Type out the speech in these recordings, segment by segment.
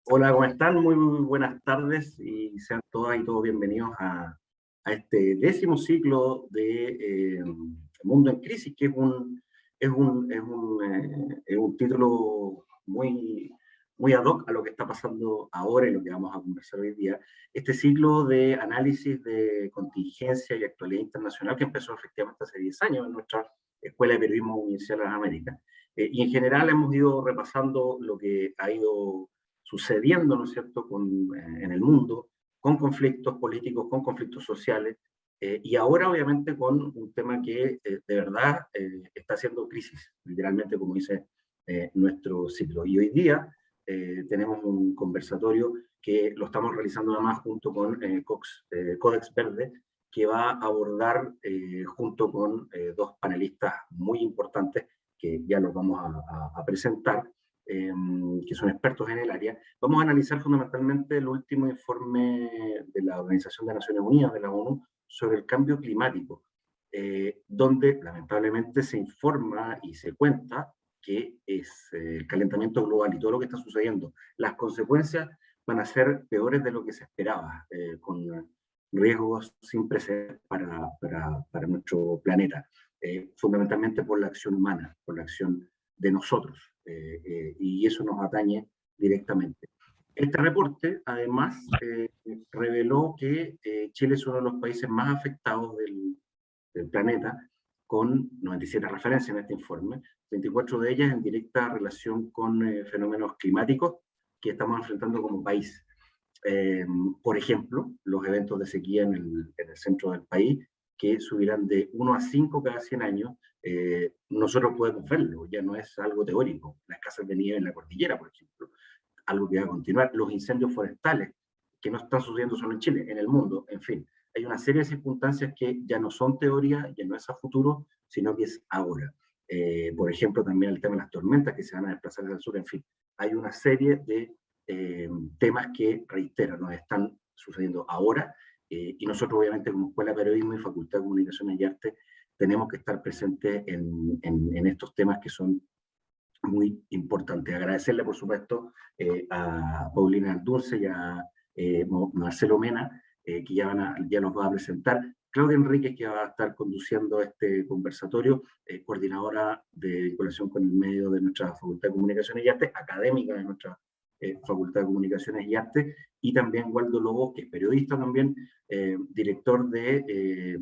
Hola, ¿cómo están? Muy buenas tardes y sean todas y todos bienvenidos a este décimo ciclo de Mundo en Crisis, que es un título muy ad hoc a lo que está pasando ahora y lo que vamos a conversar hoy día. Este ciclo de análisis de contingencia y actualidad internacional que empezó efectivamente hace 10 años en nuestra Escuela de Periodismo Universidad de las Américas. Y en general hemos ido repasando lo que ha ido sucediendo, ¿no es cierto?, en el mundo, con conflictos políticos, con conflictos sociales, y ahora obviamente con un tema que de verdad está haciendo crisis, literalmente como dice nuestro ciclo. Y hoy día tenemos un conversatorio que lo estamos realizando además junto con Codex Verde, que va a abordar junto con dos panelistas muy importantes que ya los vamos a presentar, que son expertos en el área. Vamos a analizar fundamentalmente el último informe de la Organización de Naciones Unidas, de la ONU, sobre el cambio climático, donde lamentablemente se informa y se cuenta que es el calentamiento global y todo lo que está sucediendo. Las consecuencias van a ser peores de lo que se esperaba, con riesgos sin precedentes para nuestro planeta, fundamentalmente por la acción humana, por la acción de nosotros, y eso nos atañe directamente. Este reporte, además, reveló que Chile es uno de los países más afectados del planeta, con 97 referencias en este informe, 24 de ellas en directa relación con fenómenos climáticos que estamos enfrentando como país. Por ejemplo, los eventos de sequía en el centro del país, que subirán de 1 a 5 cada 100 años, nosotros podemos verlo, ya no es algo teórico. Las casas de nieve en la cordillera, por ejemplo, algo que va a continuar. Los incendios forestales, que no están sucediendo solo en Chile, en el mundo, en fin. Hay una serie de circunstancias que ya no son teoría, ya no es a futuro, sino que es ahora. Por ejemplo, también el tema de las tormentas que se van a desplazar hacia el sur, en fin. Hay una serie de temas que, reitero, nos están sucediendo ahora, y nosotros obviamente como Escuela de Periodismo y Facultad de Comunicaciones y Arte tenemos que estar presentes en estos temas que son muy importantes. Agradecerle, por supuesto, a Paulina Aldunce y a Marcelo Mena, que ya nos va a presentar. Claudia Enríquez, que va a estar conduciendo este conversatorio, coordinadora de vinculación con el medio de nuestra Facultad de Comunicaciones y Arte, académica de nuestra Facultad de Comunicaciones y Arte, y también Waldo Lobos, que es periodista también, director de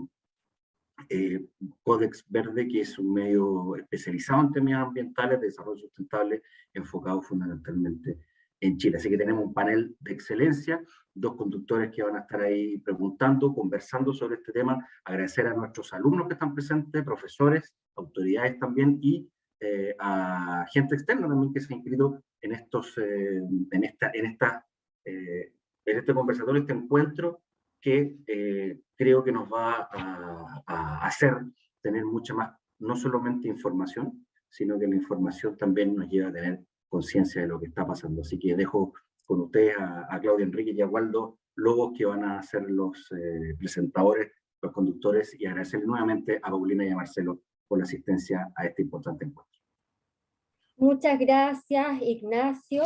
Codex Verde, que es un medio especializado en temas ambientales de desarrollo sustentable, enfocado fundamentalmente en Chile. Así que tenemos un panel de excelencia, dos conductores que van a estar ahí preguntando, conversando sobre este tema. Agradecer a nuestros alumnos que están presentes, profesores, autoridades también, y a gente externa también que se ha inscrito en este conversatorio, este encuentro, que creo que nos va a hacer tener mucha más, no solamente información, sino que la información también nos lleva a tener conciencia de lo que está pasando. Así que dejo con ustedes a Claudia Enrique y a Waldo Lobos, que van a ser los presentadores, los conductores, y agradecer nuevamente a Paulina y a Marcelo por la asistencia a este importante encuentro. Muchas gracias, Ignacio.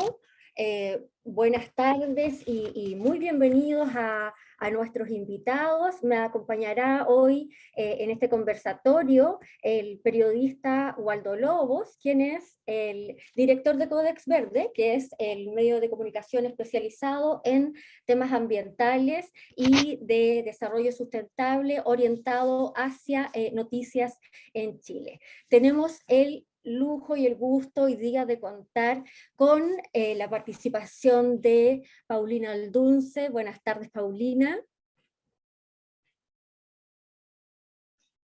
Buenas tardes y muy bienvenidos a nuestros invitados. Me acompañará hoy en este conversatorio el periodista Waldo Lobos, quien es el director de Codex Verde, que es el medio de comunicación especializado en temas ambientales y de desarrollo sustentable orientado hacia noticias en Chile. Tenemos el lujo y el gusto hoy día de contar con la participación de Paulina Aldunce. Buenas tardes, Paulina.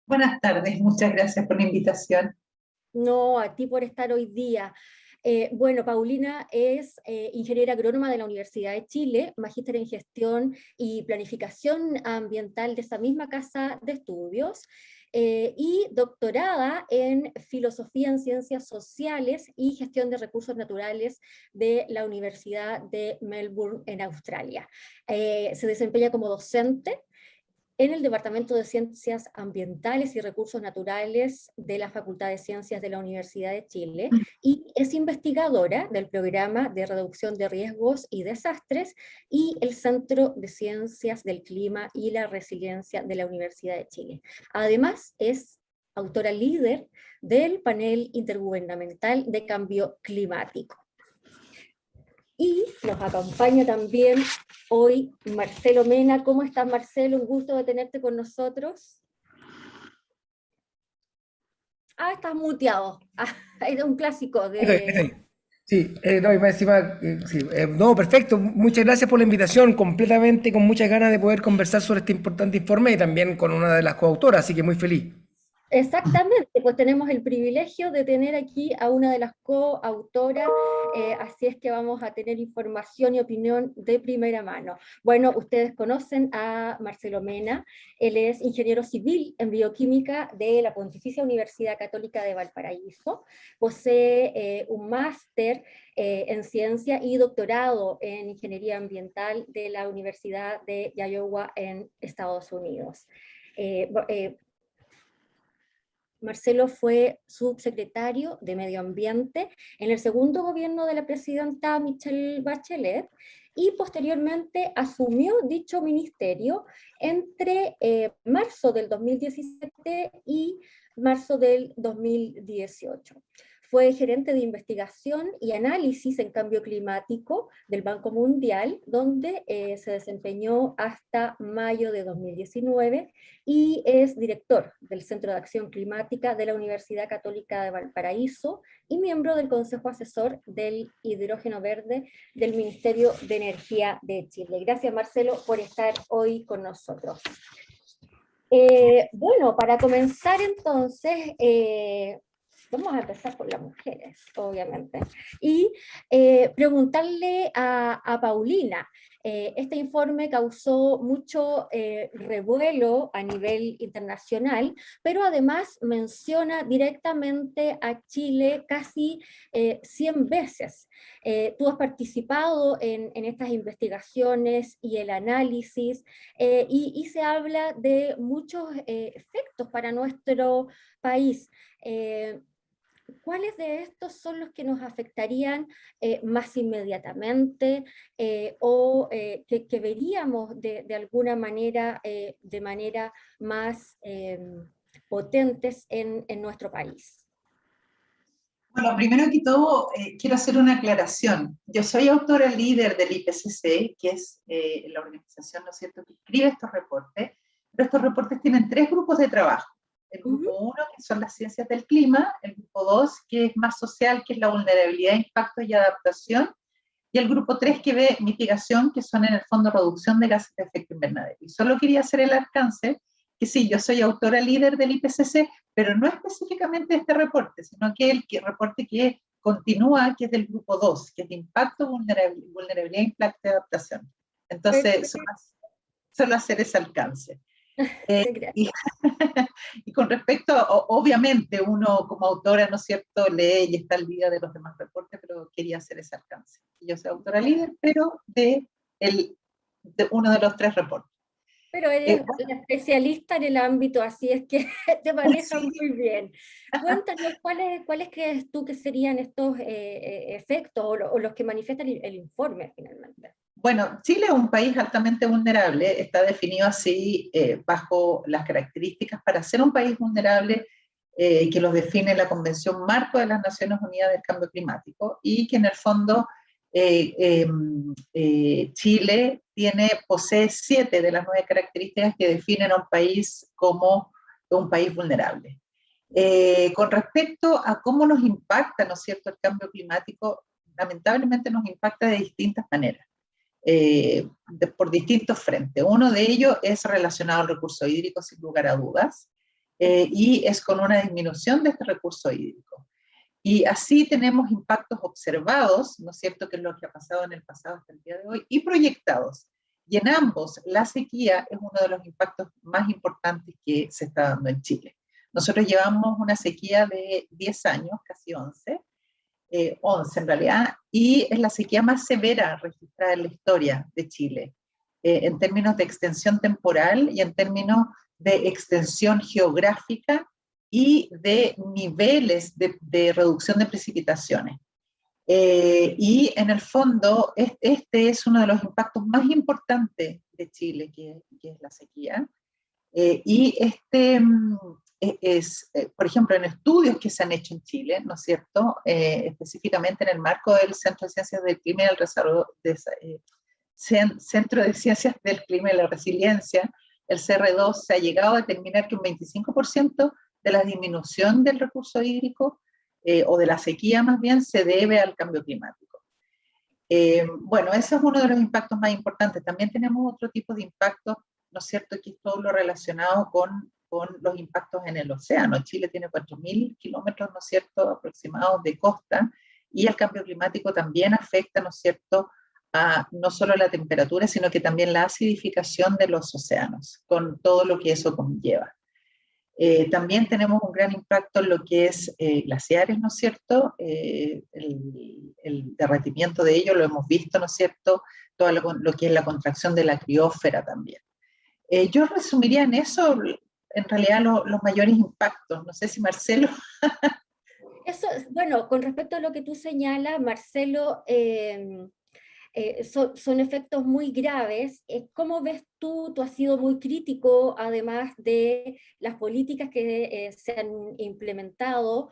Buenas tardes, muchas gracias por la invitación. No, a ti por estar hoy día. Bueno, Paulina es ingeniera agrónoma de la Universidad de Chile, magíster en gestión y planificación ambiental de esa misma casa de estudios, y doctorada en filosofía en ciencias sociales y gestión de recursos naturales de la Universidad de Melbourne en Australia. Se desempeña como docente en el Departamento de Ciencias Ambientales y Recursos Naturales de la Facultad de Ciencias de la Universidad de Chile, y es investigadora del Programa de Reducción de Riesgos y Desastres y el Centro de Ciencias del Clima y la Resiliencia de la Universidad de Chile. Además, es autora líder del Panel Intergubernamental de Cambio Climático. Y nos acompaña también hoy Marcelo Mena. ¿Cómo estás, Marcelo? Un gusto de tenerte con nosotros. Estás muteado. Es un clásico de... Sí, no, y más encima, sí, no, perfecto. Muchas gracias por la invitación, completamente con muchas ganas de poder conversar sobre este importante informe y también con una de las coautoras, así que muy feliz. Exactamente, pues tenemos el privilegio de tener aquí a una de las coautoras, así es que vamos a tener información y opinión de primera mano. Bueno, ustedes conocen a Marcelo Mena, él es ingeniero civil en bioquímica de la Pontificia Universidad Católica de Valparaíso, posee un máster en ciencia y doctorado en ingeniería ambiental de la Universidad de Iowa en Estados Unidos. Marcelo fue subsecretario de Medio Ambiente en el segundo gobierno de la presidenta Michelle Bachelet y posteriormente asumió dicho ministerio entre marzo del 2017 y marzo del 2018. Fue gerente de investigación y análisis en cambio climático del Banco Mundial, donde se desempeñó hasta mayo de 2019, y es director del Centro de Acción Climática de la Universidad Católica de Valparaíso y miembro del Consejo Asesor del Hidrógeno Verde del Ministerio de Energía de Chile. Gracias, Marcelo, por estar hoy con nosotros. Bueno, para comenzar entonces, vamos a empezar por las mujeres, obviamente, y preguntarle a Paulina. Este informe causó mucho revuelo a nivel internacional, pero además menciona directamente a Chile casi 100 veces. Tú has participado en estas investigaciones y el análisis, y se habla de muchos efectos para nuestro país. ¿Cuáles de estos son los que nos afectarían más inmediatamente o que veríamos de alguna manera, de manera más potentes en nuestro país? Bueno, primero que todo, quiero hacer una aclaración. Yo soy autora líder del IPCC, que es la organización, ¿no es cierto?, que escribe estos reportes, pero estos reportes tienen 3 grupos de trabajo. El grupo 1, que son las ciencias del clima, el grupo 2, que es más social, que es la vulnerabilidad, impactos y adaptación, y el grupo 3, que ve mitigación, que son en el fondo reducción de gases de efecto invernadero. Y solo quería hacer el alcance, que sí, yo soy autora líder del IPCC, pero no específicamente de este reporte, sino que el reporte que continúa, que es del grupo 2, que es de impacto, vulnerabilidad, impacto y adaptación. Entonces, solo hacer ese alcance. Y, y con respecto, obviamente uno como autora, ¿no es cierto?, lee y está al día de los demás reportes, pero quería hacer ese alcance. Yo soy autora líder, pero de uno de los 3 reportes. Pero eres una especialista en el ámbito, así es que te manejas muy bien. Cuéntanos, ¿cuáles crees tú que serían estos efectos o los que manifiestan el informe finalmente? Bueno, Chile es un país altamente vulnerable, está definido así bajo las características para ser un país vulnerable que los define la Convención Marco de las Naciones Unidas del Cambio Climático, y que en el fondo Chile posee 7 de las 9 características que definen a un país como un país vulnerable. Con respecto a cómo nos impacta, ¿no es cierto?, el cambio climático, lamentablemente nos impacta de distintas maneras. Por distintos frentes. Uno de ellos es relacionado al recurso hídrico, sin lugar a dudas, y es con una disminución de este recurso hídrico. Y así tenemos impactos observados, ¿no es cierto?, que es lo que ha pasado en el pasado hasta el día de hoy, y proyectados. Y en ambos, la sequía es uno de los impactos más importantes que se está dando en Chile. Nosotros llevamos una sequía de 10 años, casi 11, 11 en realidad, y es la sequía más severa registrada en la historia de Chile. en términos de extensión temporal y en términos de extensión geográfica y de niveles de reducción de precipitaciones. Y en el fondo, este es uno de los impactos más importantes de Chile, que es la sequía. Y por ejemplo, en estudios que se han hecho en Chile, ¿no es cierto? Específicamente en el marco del Centro de Ciencias del Clima y el Centro de Ciencias del Clima y la Resiliencia, el CR2, se ha llegado a determinar que un 25% de la disminución del recurso hídrico, o de la sequía más bien, se debe al cambio climático. Bueno, ese es uno de los impactos más importantes. También tenemos otro tipo de impactos, ¿no es cierto?, que es todo lo relacionado con los impactos en el océano. Chile tiene 4.000 kilómetros, ¿no es cierto?, aproximados de costa, y el cambio climático también afecta, ¿no es cierto?, a no solo la temperatura, sino que también la acidificación de los océanos, con todo lo que eso conlleva. También tenemos un gran impacto en lo que es glaciares, ¿no es cierto? El derretimiento de ellos lo hemos visto, ¿no es cierto? Todo lo que es la contracción de la criósfera también. Yo resumiría en eso, en realidad, los mayores impactos. No sé si Marcelo... Eso, bueno, con respecto a lo que tú señalas, Marcelo, son efectos muy graves. ¿Cómo ves tú? Tú has sido muy crítico, además de las políticas que se han implementado,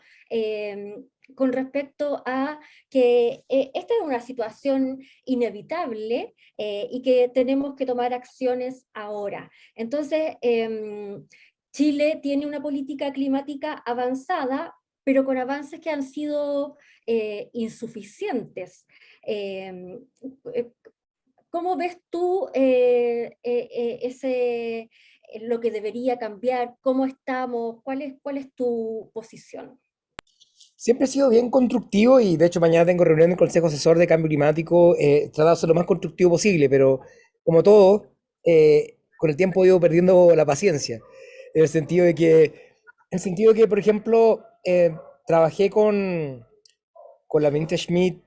con respecto a que esta es una situación inevitable y que tenemos que tomar acciones ahora. Entonces, Chile tiene una política climática avanzada, pero con avances que han sido insuficientes. ¿Cómo ves tú lo que debería cambiar? ¿Cómo estamos? ¿Cuál es tu posición? Siempre he sido bien constructivo y de hecho mañana tengo reunión del Consejo Asesor de Cambio Climático, tratar de ser lo más constructivo posible, pero como todo, con el tiempo he ido perdiendo la paciencia, en el sentido de que por ejemplo, trabajé con la ministra Schmidt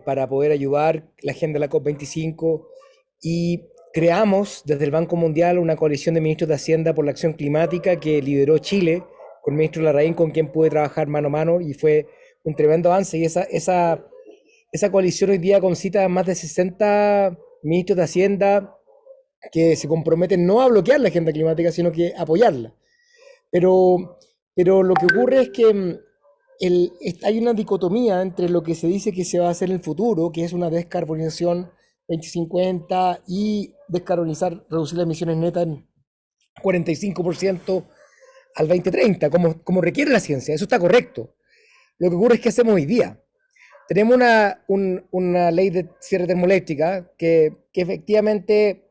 para poder ayudar la agenda de la COP25 y creamos desde el Banco Mundial una coalición de ministros de Hacienda por la acción climática que lideró Chile con el ministro Larraín, con quien pude trabajar mano a mano y fue un tremendo avance. Y esa coalición hoy día concita a más de 60 ministros de Hacienda que se comprometen no a bloquear la agenda climática, sino que a apoyarla. Pero lo que ocurre es que hay una dicotomía entre lo que se dice que se va a hacer en el futuro, que es una descarbonización 2050 y reducir las emisiones netas en 45% al 2030, como requiere la ciencia. Eso está correcto. Lo que ocurre es que hacemos hoy día. Tenemos una ley de cierre termoeléctrica que efectivamente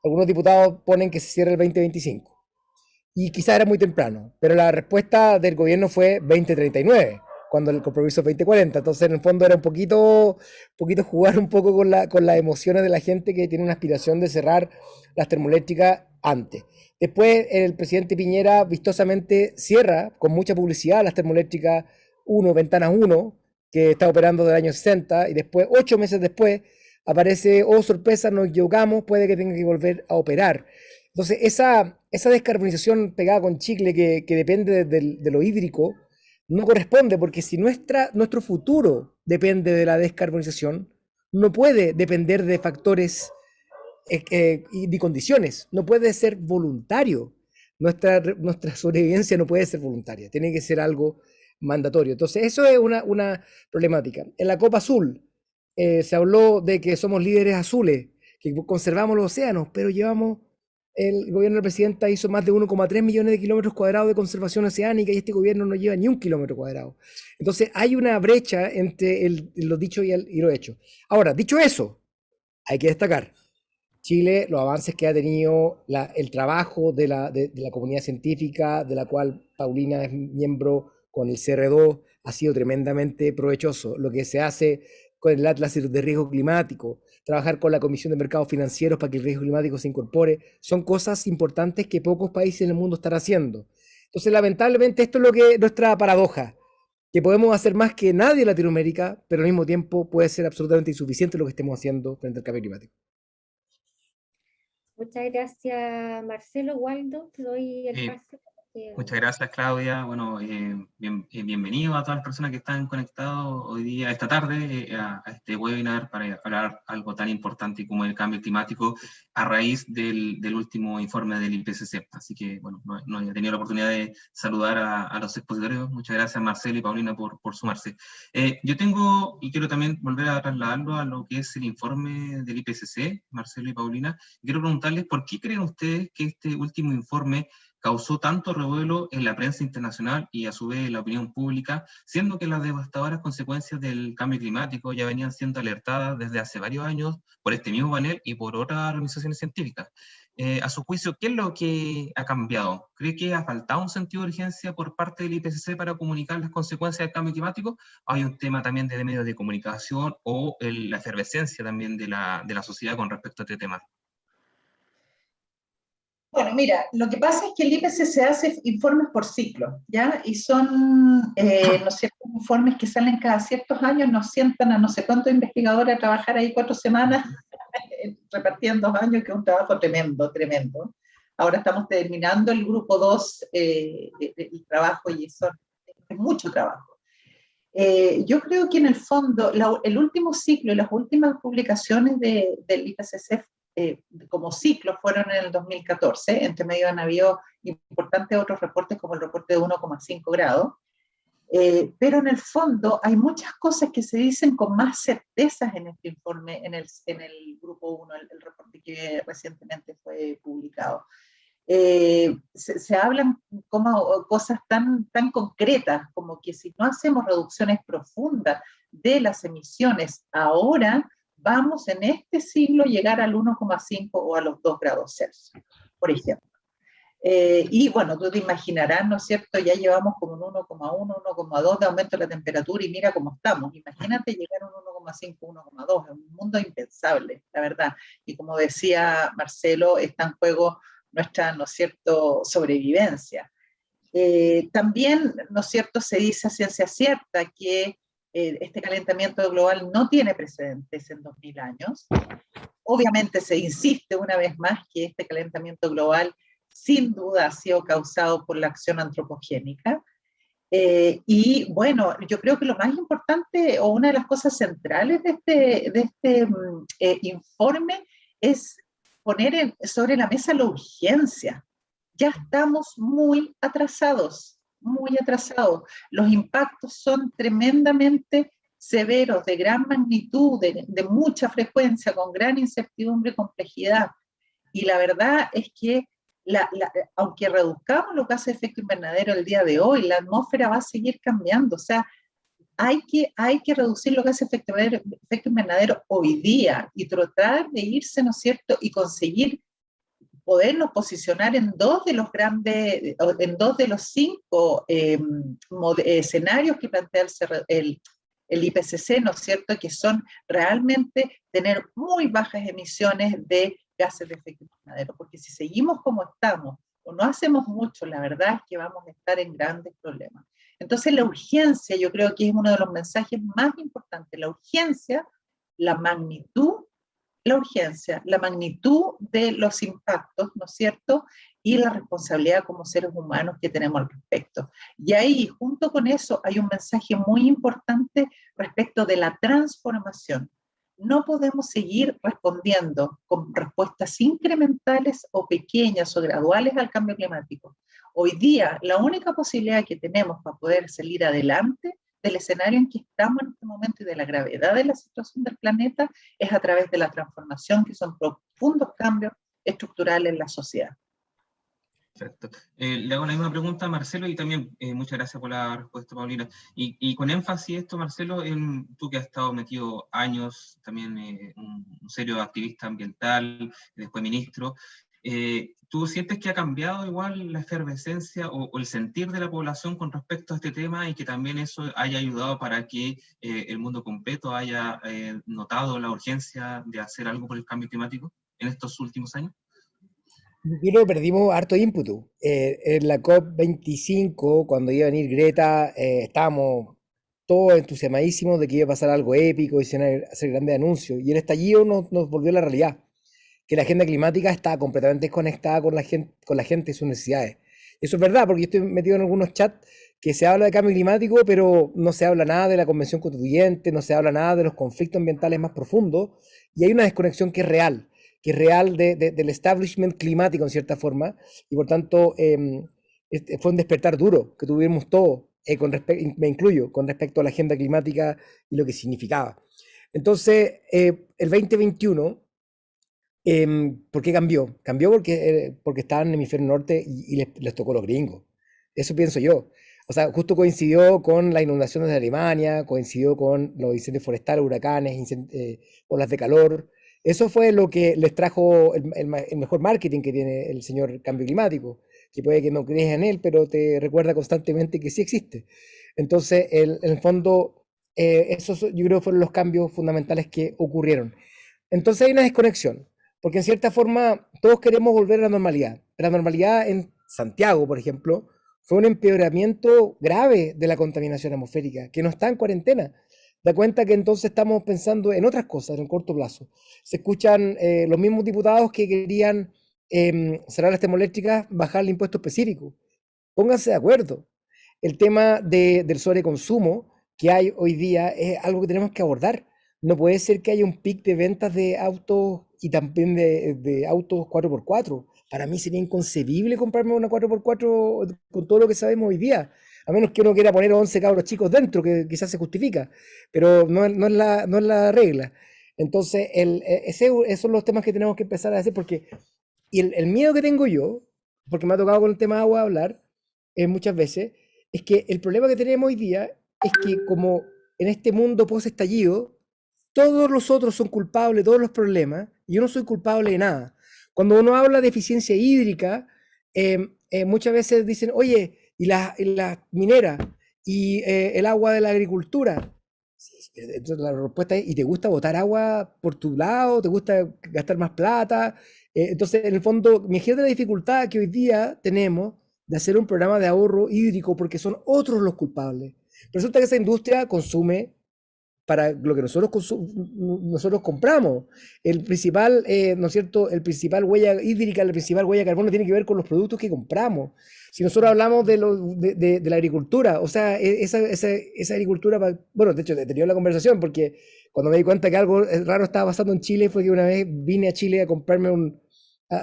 algunos diputados ponen que se cierre el 2025. Y quizás era muy temprano, pero la respuesta del gobierno fue 2039, cuando el compromiso es 2040. Entonces, en el fondo era un poquito jugar un poco con las emociones de la gente que tiene una aspiración de cerrar las termoeléctricas antes. Después, el presidente Piñera vistosamente cierra con mucha publicidad las termoeléctricas 1, Ventanas 1, que está operando del año 60, y después, 8 meses después, aparece, oh sorpresa, nos equivocamos, puede que tenga que volver a operar. Entonces, esa descarbonización pegada con chicle que depende de lo hídrico no corresponde, porque si nuestro futuro depende de la descarbonización, no puede depender de factores y de condiciones, no puede ser voluntario. Nuestra sobrevivencia no puede ser voluntaria, tiene que ser algo mandatorio. Entonces, eso es una problemática. En la Copa Azul se habló de que somos líderes azules, que conservamos los océanos, pero el gobierno del presidente hizo más de 1,3 millones de kilómetros cuadrados de conservación oceánica y este gobierno no lleva ni 1 kilómetro cuadrado. Entonces hay una brecha entre lo dicho y lo hecho. Ahora, dicho eso, hay que destacar Chile, los avances que ha tenido, el trabajo de la comunidad científica, de la cual Paulina es miembro con el CR2, ha sido tremendamente provechoso. Lo que se hace con el Atlas de Riesgo Climático, trabajar con la Comisión de Mercados Financieros para que el riesgo climático se incorpore, son cosas importantes que pocos países en el mundo están haciendo. Entonces, lamentablemente, esto es lo que nuestra paradoja, que podemos hacer más que nadie en Latinoamérica, pero al mismo tiempo puede ser absolutamente insuficiente lo que estemos haciendo frente al cambio climático. Muchas gracias, Marcelo. Waldo, te doy el pase. Muchas gracias, Claudia. Bueno, bienvenido a todas las personas que están conectadas hoy día, esta tarde, a este webinar para hablar algo tan importante como el cambio climático a raíz del último informe del IPCC. Así que, bueno, no he tenido la oportunidad de saludar a los expositores. Muchas gracias, Marcelo y Paulina, por sumarse. Yo tengo, y quiero también volver a trasladarlo a lo que es el informe del IPCC, Marcelo y Paulina. Quiero preguntarles por qué creen ustedes que este último informe causó tanto revuelo en la prensa internacional y a su vez en la opinión pública, siendo que las devastadoras consecuencias del cambio climático ya venían siendo alertadas desde hace varios años por este mismo panel y por otras organizaciones científicas. A su juicio, ¿qué es lo que ha cambiado? ¿Cree que ha faltado un sentido de urgencia por parte del IPCC para comunicar las consecuencias del cambio climático? ¿Hay un tema también de medios de comunicación o la efervescencia también de la sociedad con respecto a este tema? Bueno, mira, lo que pasa es que el IPCC hace informes por ciclo, ¿ya? Y son, ¿no es cierto?, informes que salen cada ciertos años, nos sientan a no sé cuántos investigadores a trabajar ahí 4 semanas, repartiendo 2 años, que es un trabajo tremendo, tremendo. Ahora estamos terminando el grupo 2, el trabajo, y eso es mucho trabajo. Yo creo que en el fondo, el último ciclo y las últimas publicaciones del IPCC como ciclo fueron en el 2014, entre medio han habido importantes otros reportes como el reporte de 1,5 grados, pero en el fondo hay muchas cosas que se dicen con más certezas en este informe, en el grupo 1, el reporte que recientemente fue publicado. Se hablan como cosas tan concretas como que si no hacemos reducciones profundas de las emisiones ahora, vamos en este siglo a llegar al 1,5 o a los 2 grados Celsius, por ejemplo. Y bueno, tú te imaginarás, ¿no es cierto? Ya llevamos como un 1,1, 1,2 de aumento de la temperatura y mira cómo estamos. Imagínate llegar a un 1,5, 1,2, es un mundo impensable, la verdad. Y como decía Marcelo, está en juego nuestra, ¿no es cierto?, sobrevivencia. También, ¿no es cierto?, se dice a ciencia cierta que este calentamiento global no tiene precedentes en 2000 años. Obviamente se insiste una vez más que este calentamiento global sin duda ha sido causado por la acción antropogénica. Y bueno, yo creo que lo más importante o una de las cosas centrales de este informe es poner sobre la mesa la urgencia. Ya estamos muy atrasados, muy atrasados. Los impactos son tremendamente severos, de gran magnitud, de mucha frecuencia, con gran incertidumbre y complejidad. Y la verdad es que aunque reduzcamos los gases de efecto invernadero el día de hoy, la atmósfera va a seguir cambiando. O sea, hay que reducir los gases de efecto invernadero hoy día y tratar de irse, ¿no es cierto?, y conseguir podernos posicionar en 2 de los grandes, en 2 de los 5 escenarios que plantea el IPCC, ¿no es cierto?, que son realmente tener muy bajas emisiones de gases de efecto invernadero, porque si seguimos como estamos o no hacemos mucho, la verdad es que vamos a estar en grandes problemas. Entonces la urgencia, yo creo que es uno de los mensajes más importantes, la urgencia, la magnitud, la urgencia, la magnitud de los impactos, ¿no es cierto?, y la responsabilidad como seres humanos que tenemos al respecto. Y ahí, junto con eso, hay un mensaje muy importante respecto de la transformación. No podemos seguir respondiendo con respuestas incrementales o pequeñas o graduales al cambio climático. Hoy día, la única posibilidad que tenemos para poder salir adelante del escenario en que estamos en este momento y de la gravedad de la situación del planeta es a través de la transformación, que son profundos cambios estructurales en la sociedad. Perfecto. Le hago la misma pregunta a Marcelo y también muchas gracias por la respuesta, Paulina. Y con énfasis esto, Marcelo, tú que has estado metido años, también un serio activista ambiental, después ministro, ¿tú sientes que ha cambiado igual la efervescencia o el sentir de la población con respecto a este tema y que también eso haya ayudado para que el mundo completo haya notado la urgencia de hacer algo por el cambio climático en estos últimos años? Yo creo que perdimos harto ímpetu. En la COP25, cuando iba a venir Greta, estábamos todos entusiasmadísimos de que iba a pasar algo épico y se iban a hacer grandes anuncios. Y el estallido nos volvió a la realidad, que la agenda climática está completamente desconectada con la gente y sus necesidades. Eso es verdad, porque yo estoy metido en algunos chats que se habla de cambio climático, pero no se habla nada de la Convención Constituyente, no se habla nada de los conflictos ambientales más profundos, y hay una desconexión que es real del establishment climático en cierta forma, y por tanto fue un despertar duro que tuvimos todos, me incluyo, con respecto a la agenda climática y lo que significaba. Entonces, el 2021, ¿por qué cambió? Cambió porque estaban en el hemisferio norte y les tocó los gringos. Eso pienso yo. O sea, justo coincidió con las inundaciones de Alemania, coincidió con los incendios forestales, huracanes, olas de calor. Eso fue lo que les trajo el mejor marketing que tiene el señor cambio climático, que puede que no creas en él, pero te recuerda constantemente que sí existe. Entonces, en el fondo, esos yo creo que fueron los cambios fundamentales que ocurrieron. Entonces hay una desconexión, porque en cierta forma todos queremos volver a la normalidad. La normalidad en Santiago, por ejemplo, fue un empeoramiento grave de la contaminación atmosférica, que no está en cuarentena. Da cuenta que entonces estamos pensando en otras cosas en el corto plazo. Se escuchan los mismos diputados que querían cerrar las termoeléctricas, bajar el impuesto específico. Pónganse de acuerdo. El tema del sobreconsumo que hay hoy día es algo que tenemos que abordar. No puede ser que haya un pic de ventas de autos y también de autos 4x4. Para mí sería inconcebible comprarme una 4x4 con todo lo que sabemos hoy día. A menos que uno quiera poner 11 cabros chicos dentro, que quizás se justifica. Pero no es la regla. Entonces, esos son los temas que tenemos que empezar a hacer. Y el miedo que tengo yo, porque me ha tocado con el tema agua hablar muchas veces, es que el problema que tenemos hoy día es que como en este mundo post-estallido, todos los otros son culpables de todos los problemas, y yo no soy culpable de nada. Cuando uno habla de eficiencia hídrica, muchas veces dicen, oye, y la minera, y el agua de la agricultura. Sí, entonces la respuesta es, ¿y te gusta botar agua por tu lado? ¿Te gusta gastar más plata? Entonces, en el fondo, me imagino la dificultad que hoy día tenemos de hacer un programa de ahorro hídrico porque son otros los culpables. Resulta que esa industria consume para lo que nosotros compramos. El principal, ¿no es cierto? El principal huella hídrica, la principal huella de carbono tiene que ver con los productos que compramos. Si nosotros hablamos de la agricultura, o sea, esa agricultura, bueno, de hecho, he tenido la conversación porque cuando me di cuenta que algo raro estaba pasando en Chile fue que una vez vine a Chile a comprarme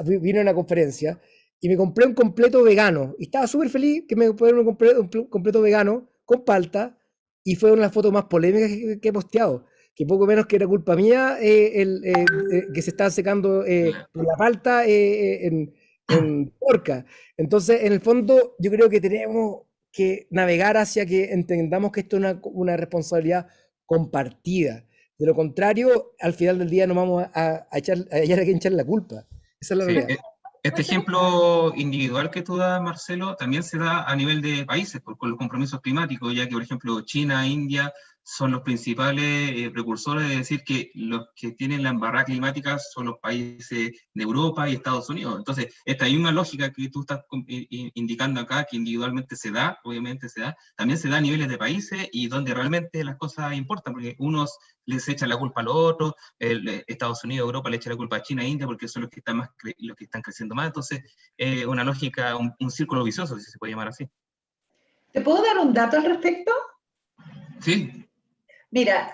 vine a una conferencia y me compré un completo vegano y estaba súper feliz que me compré un completo vegano con palta. Y fue una de las fotos más polémicas que he posteado, que poco menos que era culpa mía que se estaba secando por la palta en Porca. Entonces, en el fondo, yo creo que tenemos que navegar hacia que entendamos que esto es una responsabilidad compartida. De lo contrario, al final del día nos vamos a echar la culpa. Esa es la realidad. Este ejemplo individual que tú das, Marcelo, también se da a nivel de países, con los compromisos climáticos, ya que, por ejemplo, China, India son los principales precursores de decir que los que tienen la embarrada climática son los países de Europa y Estados Unidos. Entonces, esta hay una lógica que tú estás indicando acá, que individualmente se da, obviamente se da, también se da a niveles de países y donde realmente las cosas importan, porque unos les echan la culpa a los otros, Estados Unidos, Europa le echa la culpa a China e India porque son los que están creciendo más. Entonces, una lógica, un círculo vicioso, si se puede llamar así. ¿Te puedo dar un dato al respecto? Sí. Mira,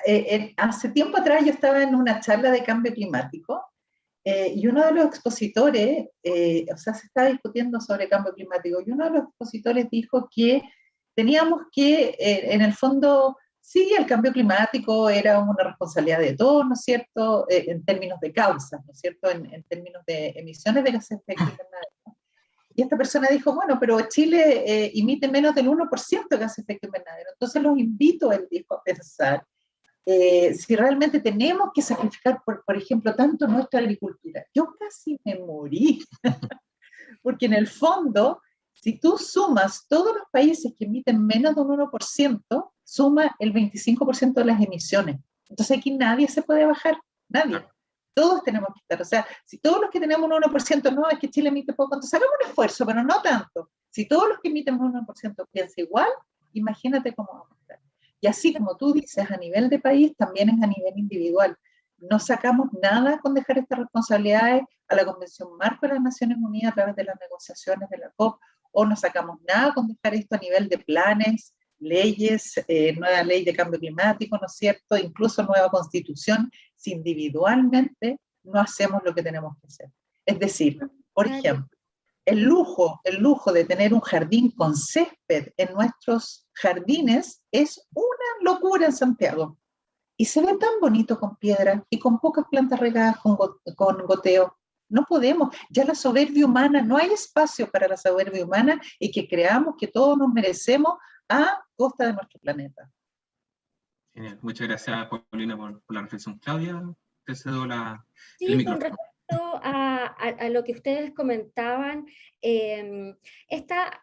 hace tiempo atrás yo estaba en una charla de cambio climático y uno de los expositores, o sea, se estaba discutiendo sobre cambio climático, y uno de los expositores dijo que teníamos que, en el fondo, sí, el cambio climático era una responsabilidad de todos, ¿no es cierto?, en términos de causas, ¿no es cierto?, en términos de emisiones de gases de efecto invernadero. Y esta persona dijo, bueno, pero Chile emite menos del 1% de gases de efecto invernadero. Entonces los invito, él dijo, a pensar si realmente tenemos que sacrificar, por ejemplo, tanto nuestra agricultura. Yo casi me morí, porque en el fondo, si tú sumas todos los países que emiten menos de un 1%, suma el 25% de las emisiones. Entonces aquí nadie se puede bajar, nadie. Todos tenemos que estar, o sea, si todos los que tenemos un 1%, no, es que Chile emite poco, entonces hagamos un esfuerzo, pero no tanto. Si todos los que emiten un 1% piensan igual, imagínate cómo vamos a estar. Y así como tú dices, a nivel de país, también es a nivel individual. No sacamos nada con dejar estas responsabilidades a la Convención Marco de las Naciones Unidas a través de las negociaciones de la COP, o no sacamos nada con dejar esto a nivel de planes, leyes, nueva ley de cambio climático, ¿no es cierto? Incluso nueva constitución, si individualmente no hacemos lo que tenemos que hacer. Es decir, por ejemplo, el lujo de tener un jardín con césped en nuestros jardines es una locura en Santiago. Y se ve tan bonito con piedra y con pocas plantas regadas con goteo. No podemos, ya la soberbia humana, no hay espacio para la soberbia humana y que creamos que todos nos merecemos a costa de nuestro planeta. Genial. Muchas gracias, Paulina, por la reflexión. Claudia, te cedo el Sí, con micrófono. respecto a lo que ustedes comentaban, esta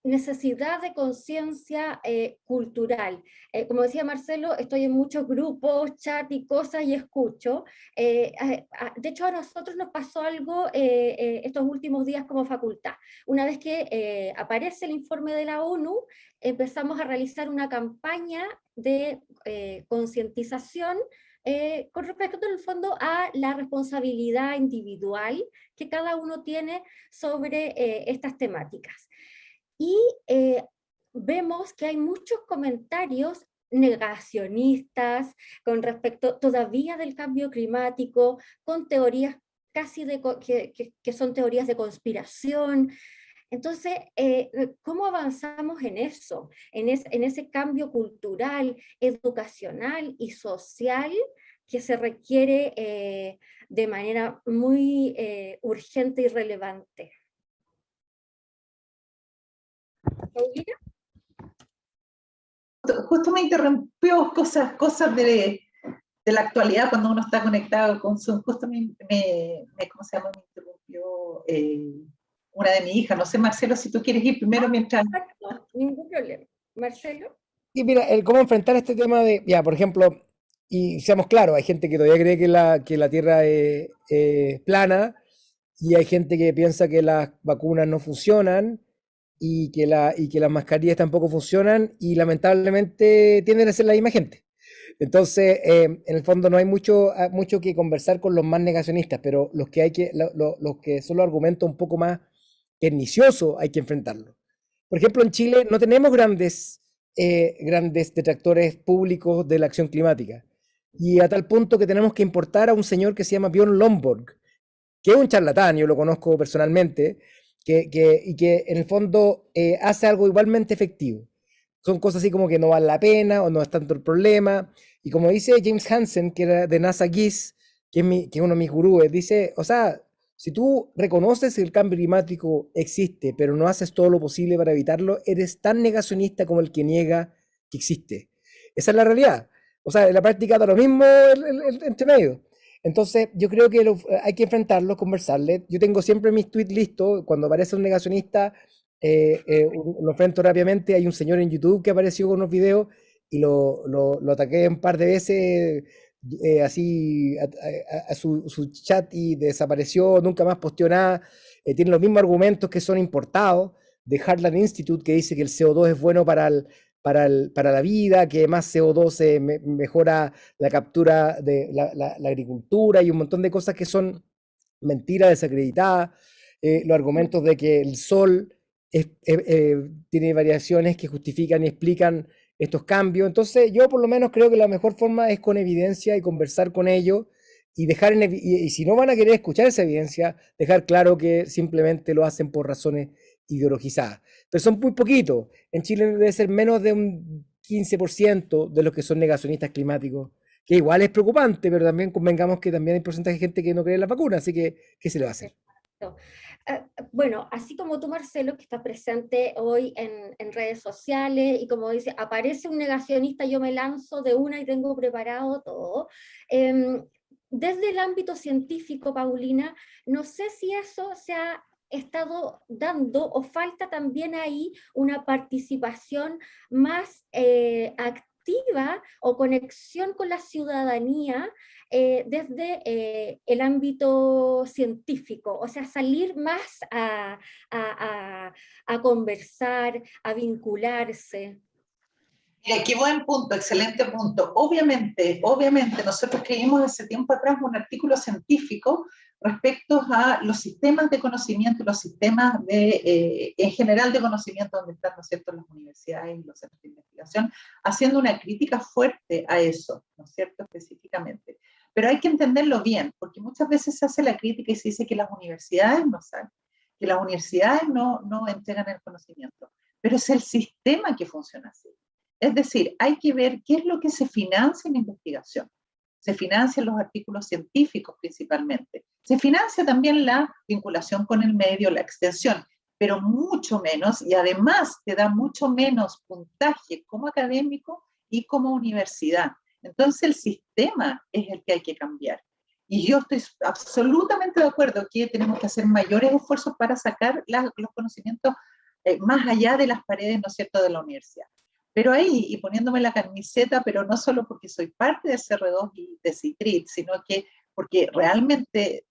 necesidad de conciencia cultural. Como decía Marcelo, estoy en muchos grupos, chat y cosas y escucho. De hecho, a nosotros nos pasó algo estos últimos días como facultad. Una vez que aparece el informe de la ONU, empezamos a realizar una campaña de concientización con respecto en el fondo a la responsabilidad individual que cada uno tiene sobre estas temáticas. Y vemos que hay muchos comentarios negacionistas con respecto todavía del cambio climático, con teorías casi que son teorías de conspiración. Entonces, ¿cómo avanzamos en eso? En ese cambio cultural, educacional y social que se requiere de manera muy urgente y relevante. ¿Paulina? Justo me interrumpió cosas de la actualidad cuando uno está conectado con Zoom. Justo ¿cómo se llama? Me interrumpió una de mis hijas. No sé, Marcelo, si tú quieres ir primero mientras... No, ningún problema. Marcelo. Y mira, cómo enfrentar este tema de, ya, por ejemplo, y seamos claros, hay gente que todavía cree que la Tierra es plana, y hay gente que piensa que las vacunas no funcionan, y que las mascarillas tampoco funcionan, y lamentablemente tienden a ser la misma gente. Entonces, en el fondo no hay mucho que conversar con los más negacionistas, pero los que son los argumentos un poco más perniciosos hay que enfrentarlos. Por ejemplo, en Chile no tenemos grandes detractores públicos de la acción climática, y a tal punto que tenemos que importar a un señor que se llama Björn Lomborg, que es un charlatán, yo lo conozco personalmente, y que en el fondo hace algo igualmente efectivo. Son cosas así como que no vale la pena o no es tanto el problema. Y como dice James Hansen, que era de NASA GIS, que es uno de mis gurúes, dice, o sea, si tú reconoces que el cambio climático existe, pero no haces todo lo posible para evitarlo, eres tan negacionista como el que niega que existe. Esa es la realidad. O sea, en la práctica da lo mismo entre medio. Entonces, yo creo que hay que enfrentarlo, conversarle. Yo tengo siempre mis tweets listos. Cuando aparece un negacionista, lo enfrento rápidamente. Hay un señor en YouTube que apareció con unos videos y lo ataqué un par de veces así a su chat, y desapareció, nunca más posteó nada. Tiene los mismos argumentos que son importados de Heartland Institute, que dice que el CO2 es bueno para la vida, que más CO2 mejora la captura de la agricultura, y un montón de cosas que son mentiras desacreditadas. Los argumentos de que el sol tiene variaciones que justifican y explican estos cambios. Entonces, yo por lo menos creo que la mejor forma es con evidencia y conversar con ellos, y y si no van a querer escuchar esa evidencia, dejar claro que simplemente lo hacen por razones ideologizadas. Pero son muy poquitos. En Chile debe ser menos de un 15% de los que son negacionistas climáticos, que igual es preocupante, pero también convengamos que también hay porcentaje de gente que no cree en la vacuna, así que, ¿qué se le va a hacer? Bueno, así como tú, Marcelo, que estás presente hoy en redes sociales, y como dice, aparece un negacionista, yo me lanzo de una y tengo preparado todo. Desde el ámbito científico, Paulina, no sé si eso se ha estado dando o falta también ahí una participación más activa o conexión con la ciudadanía desde el ámbito científico, o sea, salir más a conversar, a vincularse. Mira, qué buen punto, excelente punto. Obviamente, nosotros escribimos hace tiempo atrás un artículo científico respecto a los sistemas de conocimiento, los sistemas en general de conocimiento donde están, ¿no es cierto?, las universidades y los centros de investigación, haciendo una crítica fuerte a eso, ¿no es cierto?, específicamente. Pero hay que entenderlo bien, porque muchas veces se hace la crítica y se dice que las universidades no saben, que las universidades no entregan el conocimiento, pero es el sistema que funciona así. Es decir, hay que ver qué es lo que se financia en investigación. Se financian los artículos científicos principalmente. Se financia también la vinculación con el medio, la extensión, pero mucho menos, y además te da mucho menos puntaje como académico y como universidad. Entonces el sistema es el que hay que cambiar. Y yo estoy absolutamente de acuerdo que tenemos que hacer mayores esfuerzos para sacar los conocimientos más allá de las paredes, ¿no es cierto?, de la universidad. Pero ahí, y poniéndome la camiseta, pero no solo porque soy parte de CR2 y de CITRIT, sino que porque realmente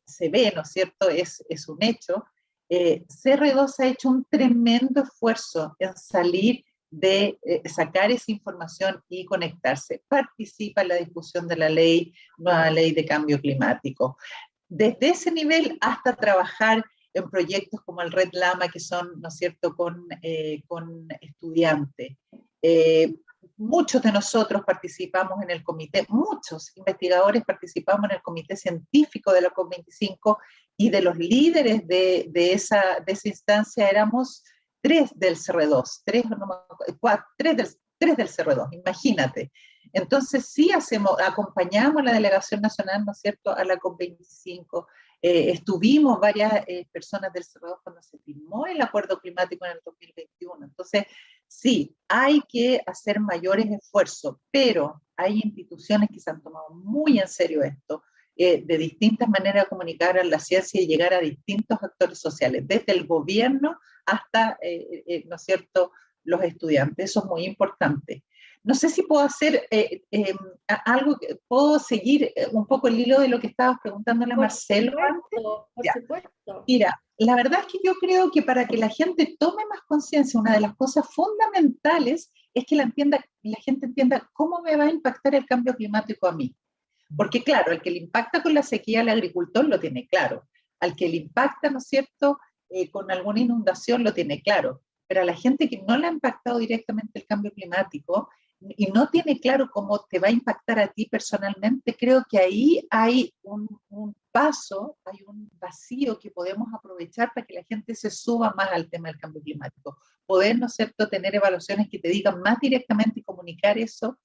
se ve, ¿no es cierto?, es un hecho, CR2 ha hecho un tremendo esfuerzo en salir de sacar esa información y conectarse. Participa en la discusión de la nueva ley de cambio climático. Desde ese nivel hasta trabajar en proyectos como el Red Lama, que son, ¿no es cierto?, con estudiantes. Muchos de nosotros participamos en el comité, muchos investigadores participamos en el comité científico de la COP25 y de los líderes de esa instancia éramos 3 del CR2, 3 del CR2, imagínate. Entonces sí acompañamos a la delegación nacional, ¿no es cierto?, a la COP25, estuvimos varias personas del CR2 cuando se firmó el acuerdo climático en el 2021. Entonces, sí, hay que hacer mayores esfuerzos, pero hay instituciones que se han tomado muy en serio esto, de distintas maneras de comunicar a la ciencia y llegar a distintos actores sociales, desde el gobierno hasta, ¿no es cierto?, los estudiantes. Eso es muy importante. No sé si puedo hacer algo, puedo seguir un poco el hilo de lo que estabas preguntándole a Marcelo antes. Por supuesto. Mira, la verdad es que yo creo que para que la gente tome más conciencia, una de las cosas fundamentales es que la gente entienda cómo me va a impactar el cambio climático a mí. Porque claro, el que le impacta con la sequía al agricultor lo tiene claro. Al que le impacta, ¿no es cierto?, con alguna inundación lo tiene claro. Pero a la gente que no le ha impactado directamente el cambio climático y no tiene claro cómo te va a impactar a ti personalmente, creo que ahí hay un paso, hay un vacío que podemos aprovechar para que la gente se suba más al tema del cambio climático. Poder, ¿no es cierto?, tener evaluaciones que te digan más directamente y comunicar eso,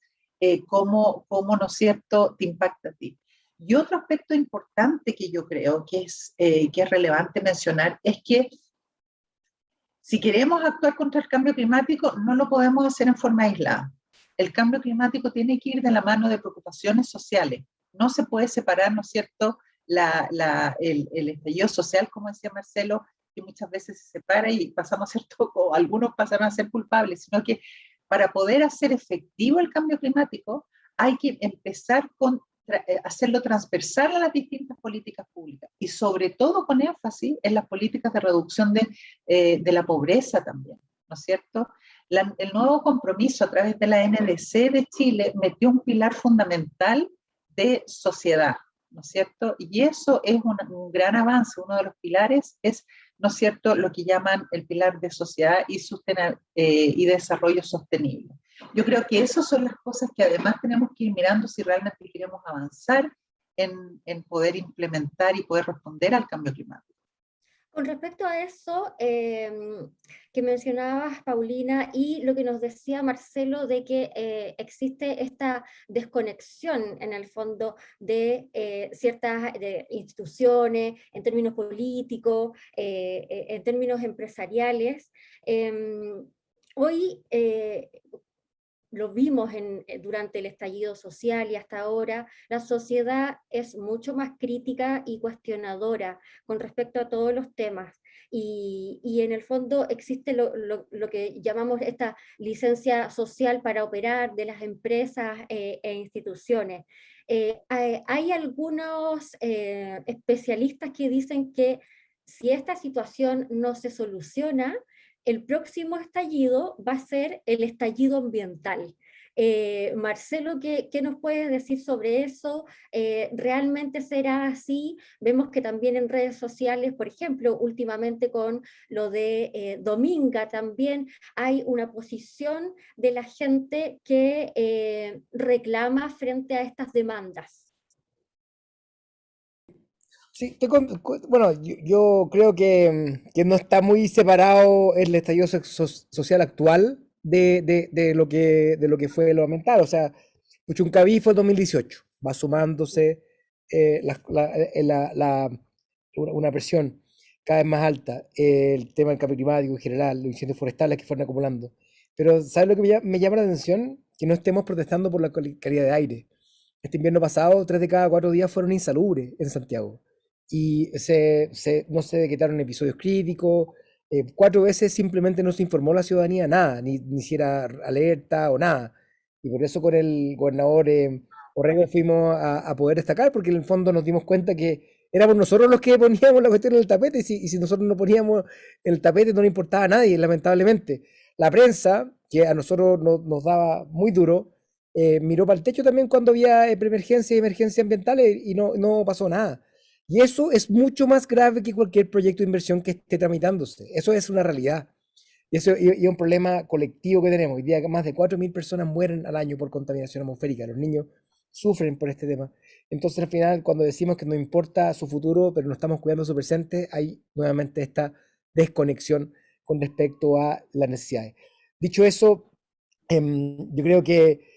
cómo, ¿no es cierto?, te impacta a ti. Y otro aspecto importante que yo creo que es relevante mencionar es que si queremos actuar contra el cambio climático, no lo podemos hacer en forma aislada. El cambio climático tiene que ir de la mano de preocupaciones sociales. No se puede separar, ¿no es cierto?, el estallido social, como decía Marcelo, que muchas veces se separa y pasamos a ser, o algunos pasaron a ser culpables, sino que para poder hacer efectivo el cambio climático hay que empezar con hacerlo transversal a las distintas políticas públicas y sobre todo con énfasis en las políticas de reducción de la pobreza también, ¿no es cierto? El nuevo compromiso a través de la NDC de Chile metió un pilar fundamental de sociedad, ¿no es cierto? Y eso es un gran avance. Uno de los pilares es, ¿no es cierto?, lo que llaman el pilar de sociedad y desarrollo sostenible. Yo creo que esas son las cosas que además tenemos que ir mirando si realmente queremos avanzar en poder implementar y poder responder al cambio climático. Con respecto a eso que mencionabas, Paulina, y lo que nos decía Marcelo de que existe esta desconexión en el fondo de ciertas instituciones, en términos políticos, en términos empresariales. Hoy lo vimos durante el estallido social y hasta ahora, la sociedad es mucho más crítica y cuestionadora con respecto a todos los temas. Y en el fondo existe lo que llamamos esta licencia social para operar de las empresas e instituciones. Hay algunos especialistas que dicen que si esta situación no se soluciona, el próximo estallido va a ser el estallido ambiental. Marcelo, ¿qué nos puedes decir sobre eso? ¿Realmente será así? Vemos que también en redes sociales, por ejemplo, últimamente con lo de Dominga también, hay una posición de la gente que reclama frente a estas demandas. Sí, bueno, yo creo que no está muy separado el estallido social actual de lo que fue lo ambiental. O sea, Puchuncaví fue el 2018, va sumándose una presión cada vez más alta, el tema del cambio climático en general, los incendios forestales que fueron acumulando. Pero ¿sabes lo que me llama la atención? Que no estemos protestando por la calidad de aire. Este invierno pasado, 3 de cada 4 días fueron insalubres en Santiago y no se decretaron episodios críticos. 4 veces simplemente no se informó a la ciudadanía nada, ni siquiera alerta o nada. Y por eso con el gobernador Orrego fuimos a poder destacar, porque en el fondo nos dimos cuenta que éramos nosotros los que poníamos la cuestión en el tapete, y si nosotros no poníamos el tapete no le importaba a nadie, lamentablemente. La prensa, que a nosotros nos daba muy duro, miró para el techo también cuando había preemergencia y emergencia ambientales y no pasó nada. Y eso es mucho más grave que cualquier proyecto de inversión que esté tramitándose. Eso es una realidad. Y eso y un problema colectivo que tenemos. Hoy día más de 4.000 personas mueren al año por contaminación atmosférica. Los niños sufren por este tema. Entonces, al final, cuando decimos que no importa su futuro, pero no estamos cuidando su presente, hay nuevamente esta desconexión con respecto a las necesidades. Dicho eso, yo creo que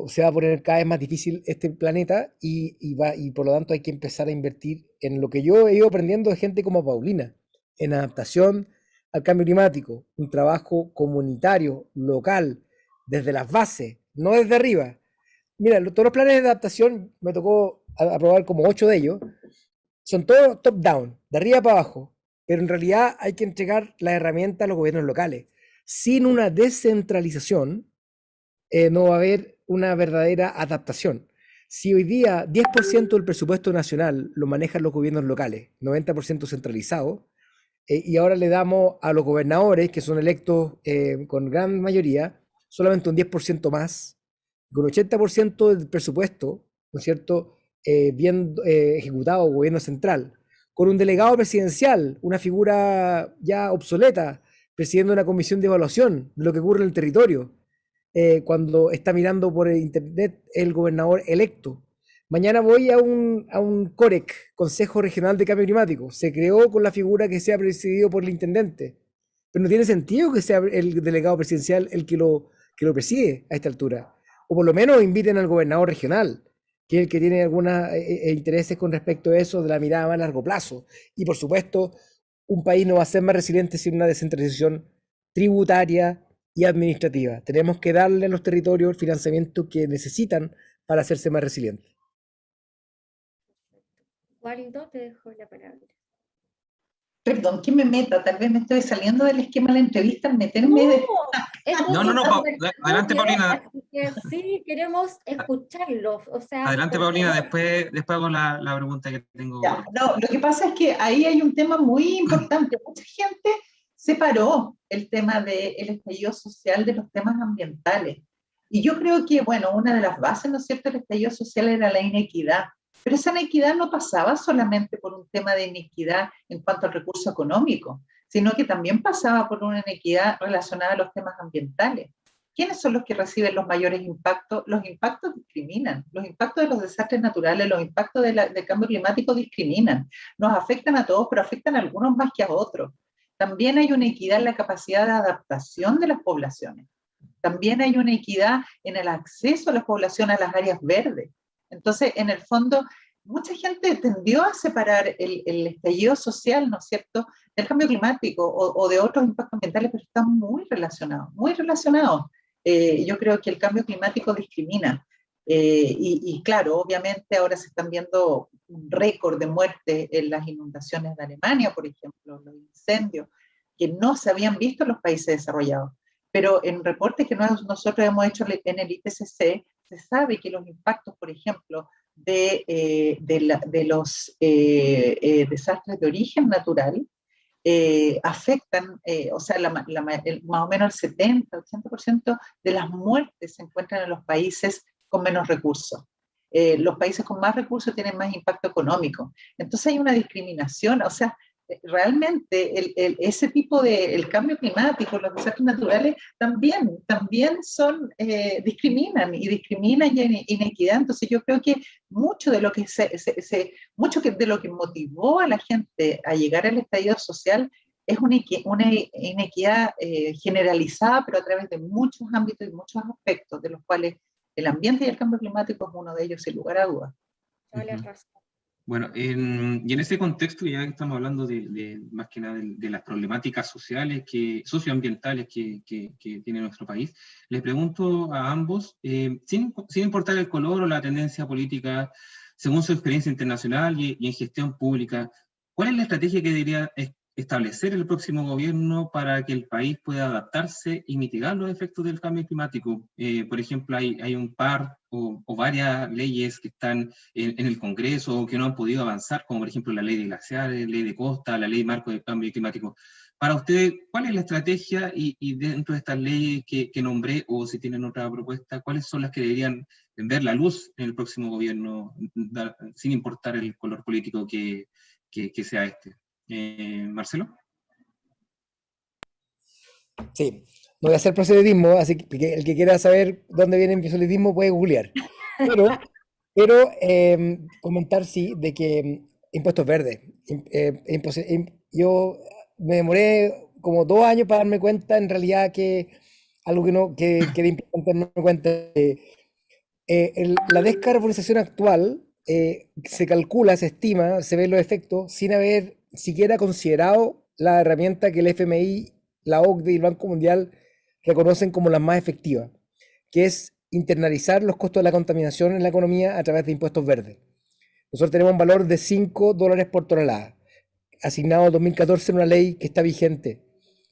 se va a poner cada vez más difícil este planeta y por lo tanto hay que empezar a invertir en lo que yo he ido aprendiendo de gente como Paulina, en adaptación al cambio climático, un trabajo comunitario, local, desde las bases, no desde arriba. Mira, todos los planes de adaptación, me tocó aprobar como 8 de ellos, son todos top-down, de arriba para abajo, pero en realidad hay que entregar las herramientas a los gobiernos locales. Sin una descentralización, no va a haber una verdadera adaptación. Si hoy día 10% del presupuesto nacional lo manejan los gobiernos locales, 90% centralizado, y ahora le damos a los gobernadores, que son electos con gran mayoría, solamente un 10% más, con 80% del presupuesto, ¿no es cierto?, bien ejecutado, gobierno central, con un delegado presidencial, una figura ya obsoleta, presidiendo una comisión de evaluación de lo que ocurre en el territorio, cuando está mirando por internet el gobernador electo. Mañana voy a un COREC, Consejo Regional de Cambio Climático. Se creó con la figura que sea presidido por el intendente. Pero no tiene sentido que sea el delegado presidencial el que lo preside a esta altura. O por lo menos inviten al gobernador regional, que es el que tiene algunos intereses con respecto a eso, de la mirada más a largo plazo. Y por supuesto, un país no va a ser más resiliente sin una descentralización tributaria y administrativa. Tenemos que darle a los territorios el financiamiento que necesitan para hacerse más resilientes. Waldo, te dejo la palabra. Perdón que me meta, tal vez me estoy saliendo del esquema de la entrevista al meterme de... No, adelante, Paulina. Así que sí, queremos escucharlos. O sea, Adelante, Paulina, después hago la pregunta que tengo. Ya, no, lo que pasa es que ahí hay un tema muy importante. Mucha gente separó el tema del estallido social de los temas ambientales. Y yo creo que, bueno, una de las bases, ¿no es cierto?, del estallido social era la inequidad. Pero esa inequidad no pasaba solamente por un tema de inequidad en cuanto al recurso económico, sino que también pasaba por una inequidad relacionada a los temas ambientales. ¿Quiénes son los que reciben los mayores impactos? Los impactos discriminan. Los impactos de los desastres naturales, los impactos del cambio climático discriminan. Nos afectan a todos, pero afectan a algunos más que a otros. También hay una equidad en la capacidad de adaptación de las poblaciones. También hay una equidad en el acceso a la población a las áreas verdes. Entonces, en el fondo, mucha gente tendió a separar el estallido social, ¿no es cierto?, del cambio climático o de otros impactos ambientales, pero están muy relacionados, muy relacionados. Yo creo que el cambio climático discrimina. Y claro, obviamente ahora se están viendo un récord de muertes en las inundaciones de Alemania, por ejemplo, los incendios, que no se habían visto en los países desarrollados. Pero en reportes que nosotros hemos hecho en el IPCC, se sabe que los impactos, por ejemplo, de los desastres de origen natural afectan, o sea, más o menos el 70-80% de las muertes se encuentran en los países con menos recursos. Los países con más recursos tienen más impacto económico. Entonces hay una discriminación, o sea, realmente ese tipo el cambio climático, los desastres naturales, también discriminan y inequidad. Entonces yo creo que mucho de lo que de lo que motivó a la gente a llegar al estallido social es una inequidad generalizada, pero a través de muchos ámbitos y muchos aspectos, de los cuales el ambiente y el cambio climático es uno de ellos, sin lugar a dudas. Bueno, y en ese contexto, ya que estamos hablando más que nada de las problemáticas sociales, socioambientales que tiene nuestro país, les pregunto a ambos, sin importar el color o la tendencia política, según su experiencia internacional y en gestión pública, ¿cuál es la estrategia que debería establecer el próximo gobierno para que el país pueda adaptarse y mitigar los efectos del cambio climático? Por ejemplo, hay un par o varias leyes que están en el Congreso o que no han podido avanzar, como por ejemplo la ley de glaciares, ley de costa, la ley marco del cambio climático. Para ustedes, ¿cuál es la estrategia y dentro de estas leyes que nombré, o si tienen otra propuesta, cuáles son las que deberían ver la luz en el próximo gobierno, sin importar el color político que sea este? Marcelo. Sí, no voy a hacer proselitismo, así que el que quiera saber dónde viene el proselitismo puede googlear. Pero comentar, sí, de que impuestos verdes. Yo me demoré como 2 años para darme cuenta, en realidad, que algo que era importante darme cuenta. La descarbonización actual se calcula, se estima, se ven los efectos sin haber siquiera considerado la herramienta que el FMI, la OCDE y el Banco Mundial reconocen como la más efectiva, que es internalizar los costos de la contaminación en la economía a través de impuestos verdes. Nosotros tenemos un valor de $5 por tonelada, asignado en 2014 en una ley que está vigente.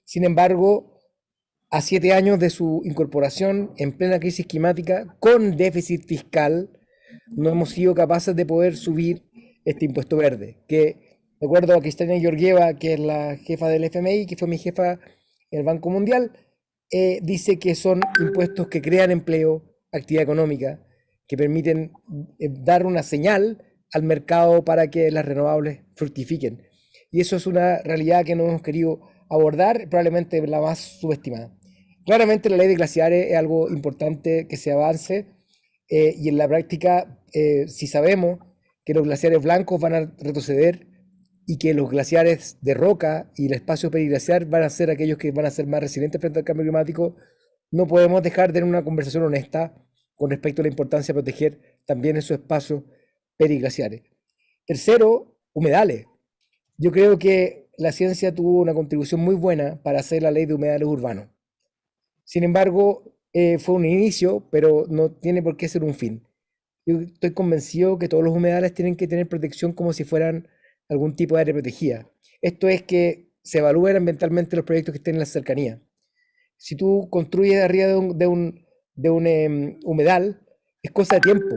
Sin embargo, a 7 años de su incorporación en plena crisis climática, con déficit fiscal, no hemos sido capaces de poder subir este impuesto verde, que, de acuerdo a Kristalina Georgieva, que es la jefa del FMI, que fue mi jefa en el Banco Mundial, dice que son impuestos que crean empleo, actividad económica, que permiten dar una señal al mercado para que las renovables fructifiquen. Y eso es una realidad que no hemos querido abordar, probablemente la más subestimada. Claramente la ley de glaciares es algo importante que se avance, y en la práctica, si sabemos que los glaciares blancos van a retroceder y que los glaciares de roca y el espacio periglaciar van a ser aquellos que van a ser más resilientes frente al cambio climático, no podemos dejar de tener una conversación honesta con respecto a la importancia de proteger también esos espacios periglaciares. Tercero, humedales. Yo creo que la ciencia tuvo una contribución muy buena para hacer la ley de humedales urbanos. Sin embargo, fue un inicio, pero no tiene por qué ser un fin. Yo estoy convencido que todos los humedales tienen que tener protección como si fueran algún tipo de área protegida. Esto es que se evalúen ambientalmente los proyectos que estén en la cercanía. Si tú construyes arriba de un humedal, es cosa de tiempo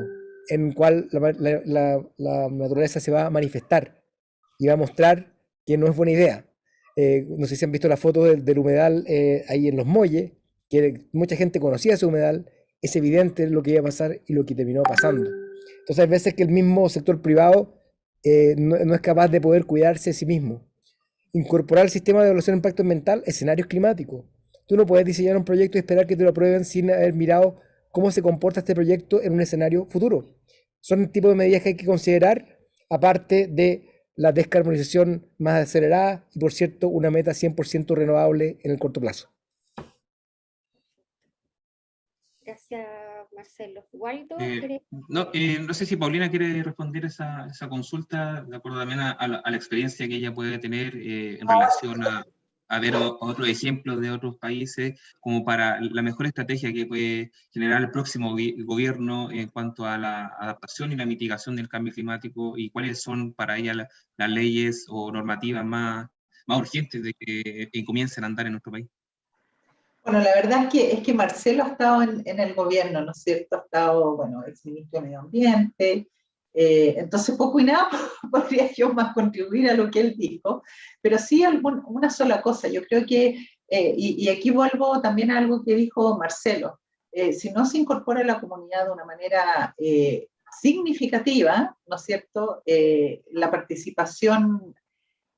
en el cual la naturaleza se va a manifestar y va a mostrar que no es buena idea. No sé si han visto la foto del humedal ahí en Los Molles, que mucha gente conocía ese humedal. Es evidente lo que iba a pasar y lo que terminó pasando. Entonces hay veces que el mismo sector privado no es capaz de poder cuidarse de sí mismo. Incorporar al sistema de evaluación de impacto ambiental escenarios climáticos. Tú no puedes diseñar un proyecto y esperar que te lo aprueben sin haber mirado cómo se comporta este proyecto en un escenario futuro. Son el tipo de medidas que hay que considerar, aparte de la descarbonización más acelerada y, por cierto, una meta 100% renovable en el corto plazo. Gracias, Marcelo. ¿Waldo? No sé si Paulina quiere responder esa consulta, de acuerdo también a la experiencia que ella puede tener en relación a ver otros ejemplos de otros países, como para la mejor estrategia que puede generar el próximo gobierno en cuanto a la adaptación y la mitigación del cambio climático, y cuáles son para ella las leyes o normativas más urgentes de que comiencen a andar en nuestro país. Bueno, la verdad es que Marcelo ha estado en el gobierno, ¿no es cierto? Ha estado, bueno, exministro de Medio Ambiente, Entonces, poco y nada podría yo más contribuir a lo que él dijo, pero sí una sola cosa. Yo creo que, y aquí vuelvo también a algo que dijo Marcelo, si no se incorpora a la comunidad de una manera significativa, ¿no es cierto? La participación,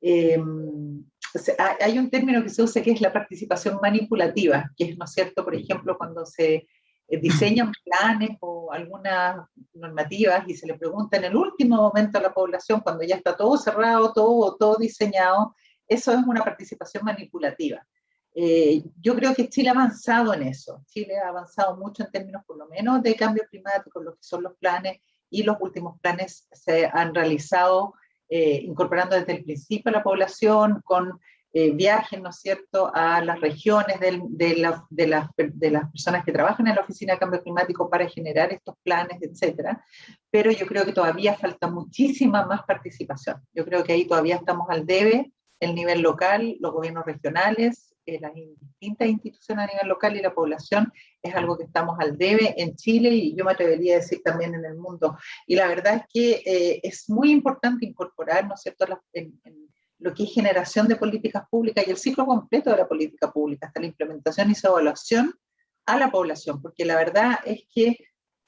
hay un término que se usa que es la participación manipulativa, que es, ¿no es cierto?, por ejemplo, cuando se diseñan planes o algunas normativas y se le pregunta en el último momento a la población, cuando ya está todo cerrado, todo diseñado, eso es una participación manipulativa. Yo creo que Chile ha avanzado en eso. Chile ha avanzado mucho en términos, por lo menos, de cambio climático, lo que son los planes, y los últimos planes se han realizado incorporando desde el principio a la población, con viajes, ¿no es cierto?, a las regiones de las personas que trabajan en la Oficina de Cambio Climático para generar estos planes, etcétera. Pero yo creo que todavía falta muchísima más participación. Yo creo que ahí todavía estamos al debe, el nivel local, los gobiernos regionales, las distintas instituciones a nivel local y la población, es algo que estamos al debe en Chile y yo me atrevería a decir también en el mundo. Y la verdad es que es muy importante incorporar, ¿no es cierto?, en lo que es generación de políticas públicas y el ciclo completo de la política pública, hasta la implementación y su evaluación a la población, porque la verdad es que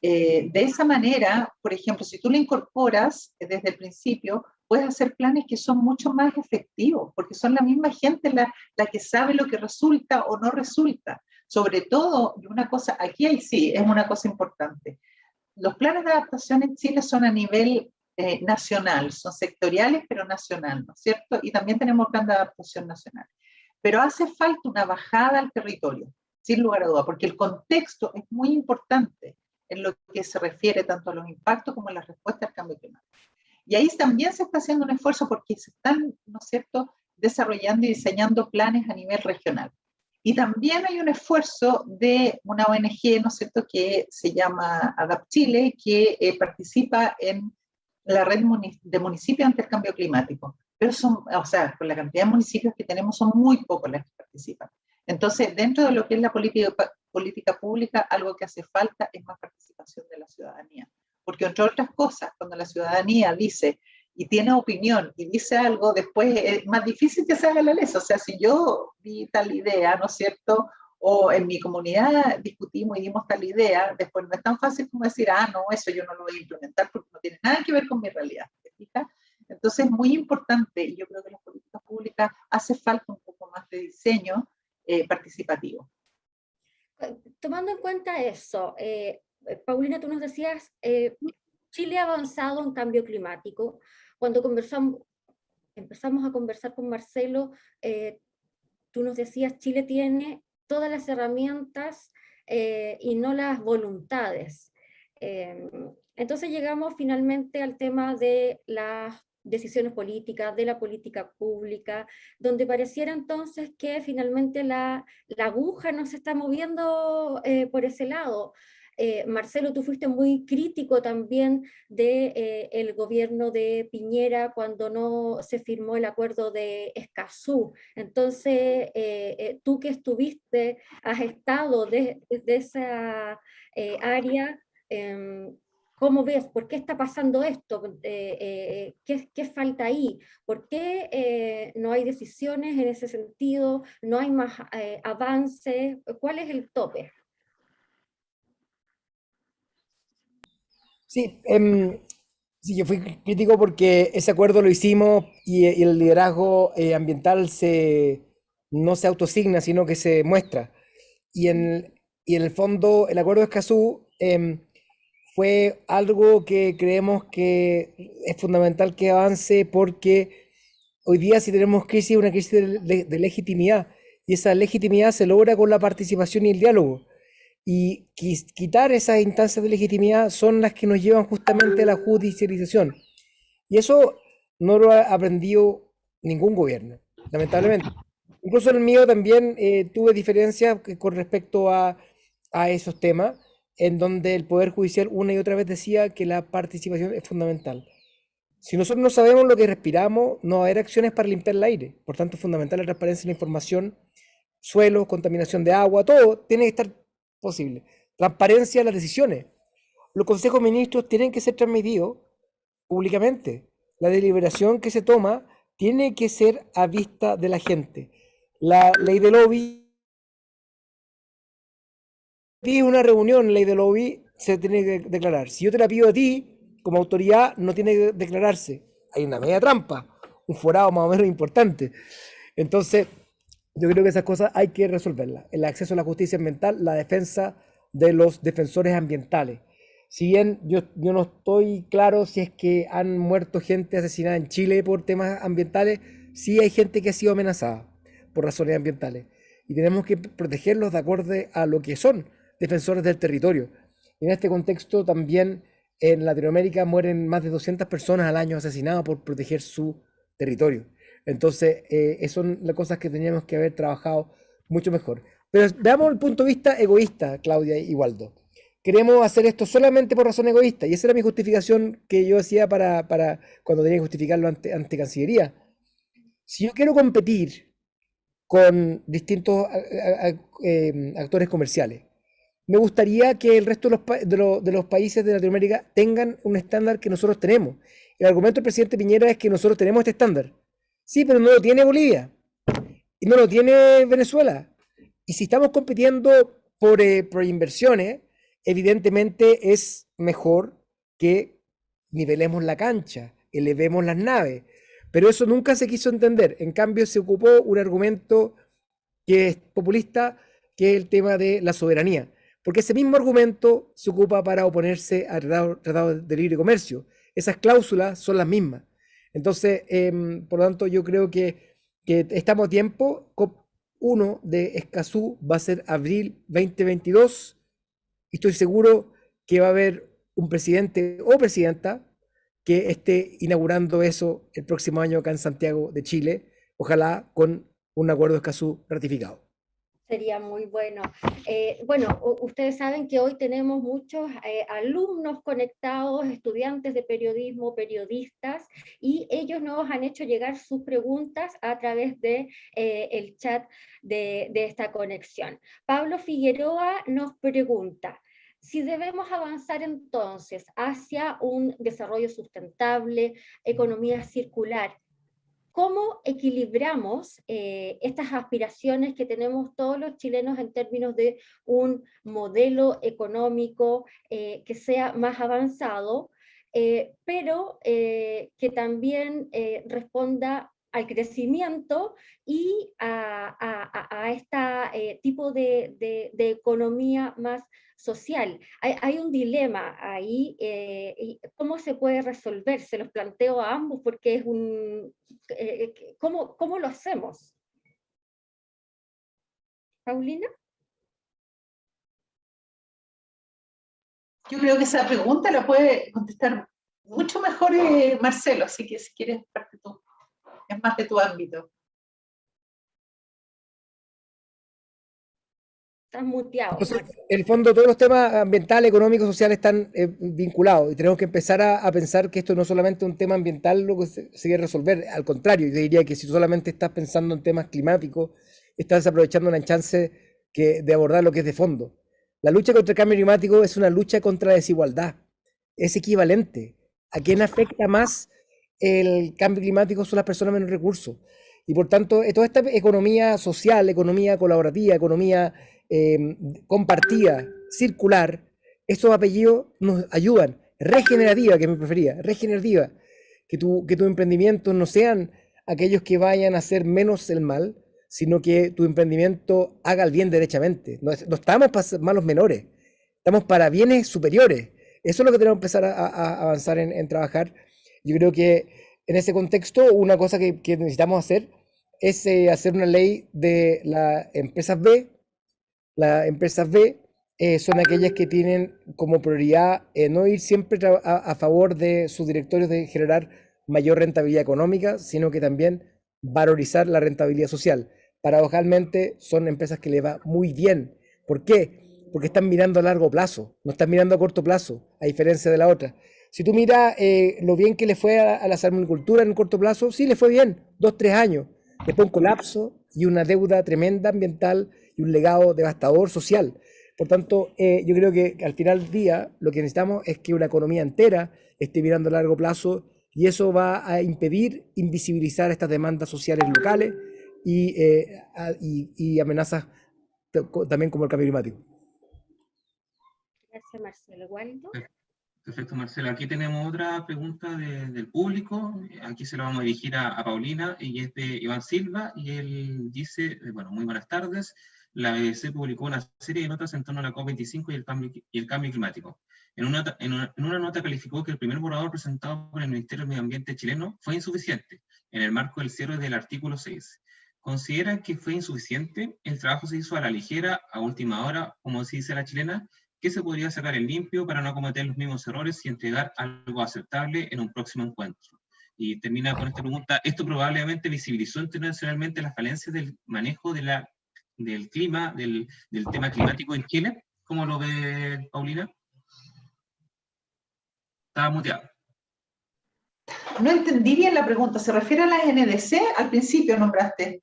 de esa manera, por ejemplo, si tú lo incorporas desde el principio, puedes hacer planes que son mucho más efectivos, porque son la misma gente la que sabe lo que resulta o no resulta. Sobre todo, y una cosa, aquí ahí sí, es una cosa importante. Los planes de adaptación en Chile son a nivel nacional, son sectoriales, pero nacional, ¿no es cierto? Y también tenemos plan de adaptación nacional. Pero hace falta una bajada al territorio, sin lugar a duda, porque el contexto es muy importante en lo que se refiere tanto a los impactos como a la respuesta al cambio climático. Y ahí también se está haciendo un esfuerzo porque se están, ¿no es cierto?, desarrollando y diseñando planes a nivel regional. Y también hay un esfuerzo de una ONG, ¿no es cierto?, que se llama ADAPT Chile, que participa en la red de municipios ante el cambio climático. Pero son, o sea, con la cantidad de municipios que tenemos, son muy pocos los que participan. Entonces, dentro de lo que es la política pública, algo que hace falta es más participación de la ciudadanía. Porque, entre otras cosas, cuando la ciudadanía dice y tiene opinión y dice algo, después es más difícil que se haga la ley. O sea, si yo di tal idea, ¿no es cierto?, o en mi comunidad discutimos y dimos tal idea, después no es tan fácil como decir, no, eso yo no lo voy a implementar porque no tiene nada que ver con mi realidad. ¿Te fijas? Entonces es muy importante, y yo creo que las políticas públicas hace falta un poco más de diseño participativo. Tomando en cuenta eso, Paulina, tú nos decías, Chile ha avanzado en cambio climático. Cuando empezamos a conversar con Marcelo, tú nos decías, Chile tiene todas las herramientas y no las voluntades. Entonces llegamos finalmente al tema de las decisiones políticas, de la política pública, donde pareciera entonces que finalmente la aguja no se está moviendo por ese lado. Marcelo, tú fuiste muy crítico también del gobierno de Piñera cuando no se firmó el acuerdo de Escazú. Entonces, tú que has estado desde esa área, ¿cómo ves? ¿Por qué está pasando esto? ¿Qué falta ahí? ¿Por qué no hay decisiones en ese sentido? ¿No hay más avances? ¿Cuál es el tope? Sí, sí, yo fui crítico porque ese acuerdo lo hicimos y el liderazgo ambiental no se autosigna, sino que se muestra. Y en el fondo, el acuerdo de Escazú fue algo que creemos que es fundamental que avance porque hoy día si tenemos crisis, una crisis de legitimidad. Y esa legitimidad se logra con la participación y el diálogo. Y quitar esas instancias de legitimidad son las que nos llevan justamente a la judicialización. Y eso no lo ha aprendido ningún gobierno, lamentablemente. Incluso en el mío también tuve diferencias con respecto a esos temas, en donde el Poder Judicial una y otra vez decía que la participación es fundamental. Si nosotros no sabemos lo que respiramos, no va a haber acciones para limpiar el aire. Por tanto, es fundamental la transparencia en la información, suelo, contaminación de agua, todo tiene que estar posible. Transparencia en las decisiones. Los consejos de ministros tienen que ser transmitidos públicamente. La deliberación que se toma tiene que ser a vista de la gente. La ley de lobby, si una reunión, ley de lobby, se tiene que declarar. Si yo te la pido a ti, como autoridad, no tiene que declararse. Hay una media trampa, un forado más o menos importante. Entonces, yo creo que esas cosas hay que resolverlas. El acceso a la justicia ambiental, la defensa de los defensores ambientales. Si bien yo no estoy claro si es que han muerto gente asesinada en Chile por temas ambientales, sí hay gente que ha sido amenazada por razones ambientales. Y tenemos que protegerlos de acuerdo a lo que son defensores del territorio. Y en este contexto también en Latinoamérica mueren más de 200 personas al año asesinadas por proteger su territorio. Entonces, esas son las cosas que teníamos que haber trabajado mucho mejor. Pero veamos el punto de vista egoísta, Claudia y Waldo. Queremos hacer esto solamente por razón egoísta, y esa era mi justificación que yo hacía para cuando tenía que justificarlo ante Cancillería. Si yo quiero competir con distintos actores comerciales, me gustaría que el resto de los países de Latinoamérica tengan un estándar que nosotros tenemos. El argumento del presidente Piñera es que nosotros tenemos este estándar. Sí, pero no lo tiene Bolivia y no lo tiene Venezuela. Y si estamos compitiendo por inversiones, evidentemente es mejor que nivelemos la cancha, elevemos las naves. Pero eso nunca se quiso entender. En cambio, se ocupó un argumento que es populista, que es el tema de la soberanía. Porque ese mismo argumento se ocupa para oponerse al tratado de libre comercio. Esas cláusulas son las mismas. Entonces, por lo tanto, yo creo que estamos a tiempo. COP1 de Escazú va a ser abril 2022. Y estoy seguro que va a haber un presidente o presidenta que esté inaugurando eso el próximo año acá en Santiago de Chile, ojalá con un acuerdo de Escazú ratificado. Sería muy bueno. Bueno, ustedes saben que hoy tenemos muchos alumnos conectados, estudiantes de periodismo, periodistas, y ellos nos han hecho llegar sus preguntas a través de el chat de esta conexión. Pablo Figueroa nos pregunta: si debemos avanzar entonces hacia un desarrollo sustentable, economía circular, ¿cómo equilibramos estas aspiraciones que tenemos todos los chilenos en términos de un modelo económico que sea más avanzado, pero que también responda al crecimiento y a este tipo de economía más social? Hay un dilema ahí, y ¿cómo se puede resolver? Se los planteo a ambos porque es ¿cómo lo hacemos? ¿Paulina? Yo creo que esa pregunta la puede contestar mucho mejor Marcelo, así que si quieres parte tú, es más de tu ámbito. Estás muteado. Entonces, en el fondo, todos los temas ambientales, económicos, sociales están vinculados, y tenemos que empezar a pensar que esto no es solamente un tema ambiental lo que se quiere resolver. Al contrario, yo diría que si tú solamente estás pensando en temas climáticos, estás aprovechando una chance de abordar lo que es de fondo. La lucha contra el cambio climático es una lucha contra la desigualdad, es equivalente. ¿A quién afecta más el cambio climático? Son las personas menos recursos. Y por tanto, toda esta economía social, economía colaborativa, economía compartida, circular, estos apellidos nos ayudan. Regenerativa, que es mi preferida, regenerativa. Que tu emprendimiento no sean aquellos que vayan a hacer menos el mal, sino que tu emprendimiento haga el bien derechamente. No estamos para malos menores, estamos para bienes superiores. Eso es lo que tenemos que empezar a avanzar en trabajar. Yo creo que en ese contexto una cosa que necesitamos hacer es hacer una ley de las empresas B. Las empresas B son aquellas que tienen como prioridad no ir siempre a favor de sus directorios de generar mayor rentabilidad económica, sino que también valorizar la rentabilidad social. Paradojalmente son empresas que le va muy bien. ¿Por qué? Porque están mirando a largo plazo, no están mirando a corto plazo, a diferencia de la otra. Si tú miras lo bien que le fue a la salmonicultura en corto plazo, sí le fue bien, 2, 3 años. Después un colapso y una deuda tremenda ambiental y un legado devastador social. Por tanto, yo creo que al final del día lo que necesitamos es que una economía entera esté mirando a largo plazo y eso va a impedir invisibilizar estas demandas sociales locales y amenazas también como el cambio climático. Gracias, Marcelo. ¿Waldo? Perfecto, Marcelo. Aquí tenemos otra pregunta del público. Aquí se la vamos a dirigir a Paulina, y es de Iván Silva, y él dice, bueno, muy buenas tardes. La BBC publicó una serie de notas en torno a la COP25 y el cambio climático. En una nota calificó que el primer borrador presentado por el Ministerio del Medio Ambiente chileno fue insuficiente, en el marco del cierre del artículo 6. ¿Considera que fue insuficiente? ¿El trabajo se hizo a la ligera, a última hora, como se dice la chilena? ¿Qué se podría sacar en limpio para no cometer los mismos errores y entregar algo aceptable en un próximo encuentro? Y termina con esta pregunta. ¿Esto probablemente visibilizó internacionalmente las falencias del manejo del clima, del tema climático en Chile? ¿Cómo lo ve Paulina? Estaba muteado. No entendí bien la pregunta. ¿Se refiere a la NDC? Al principio nombraste.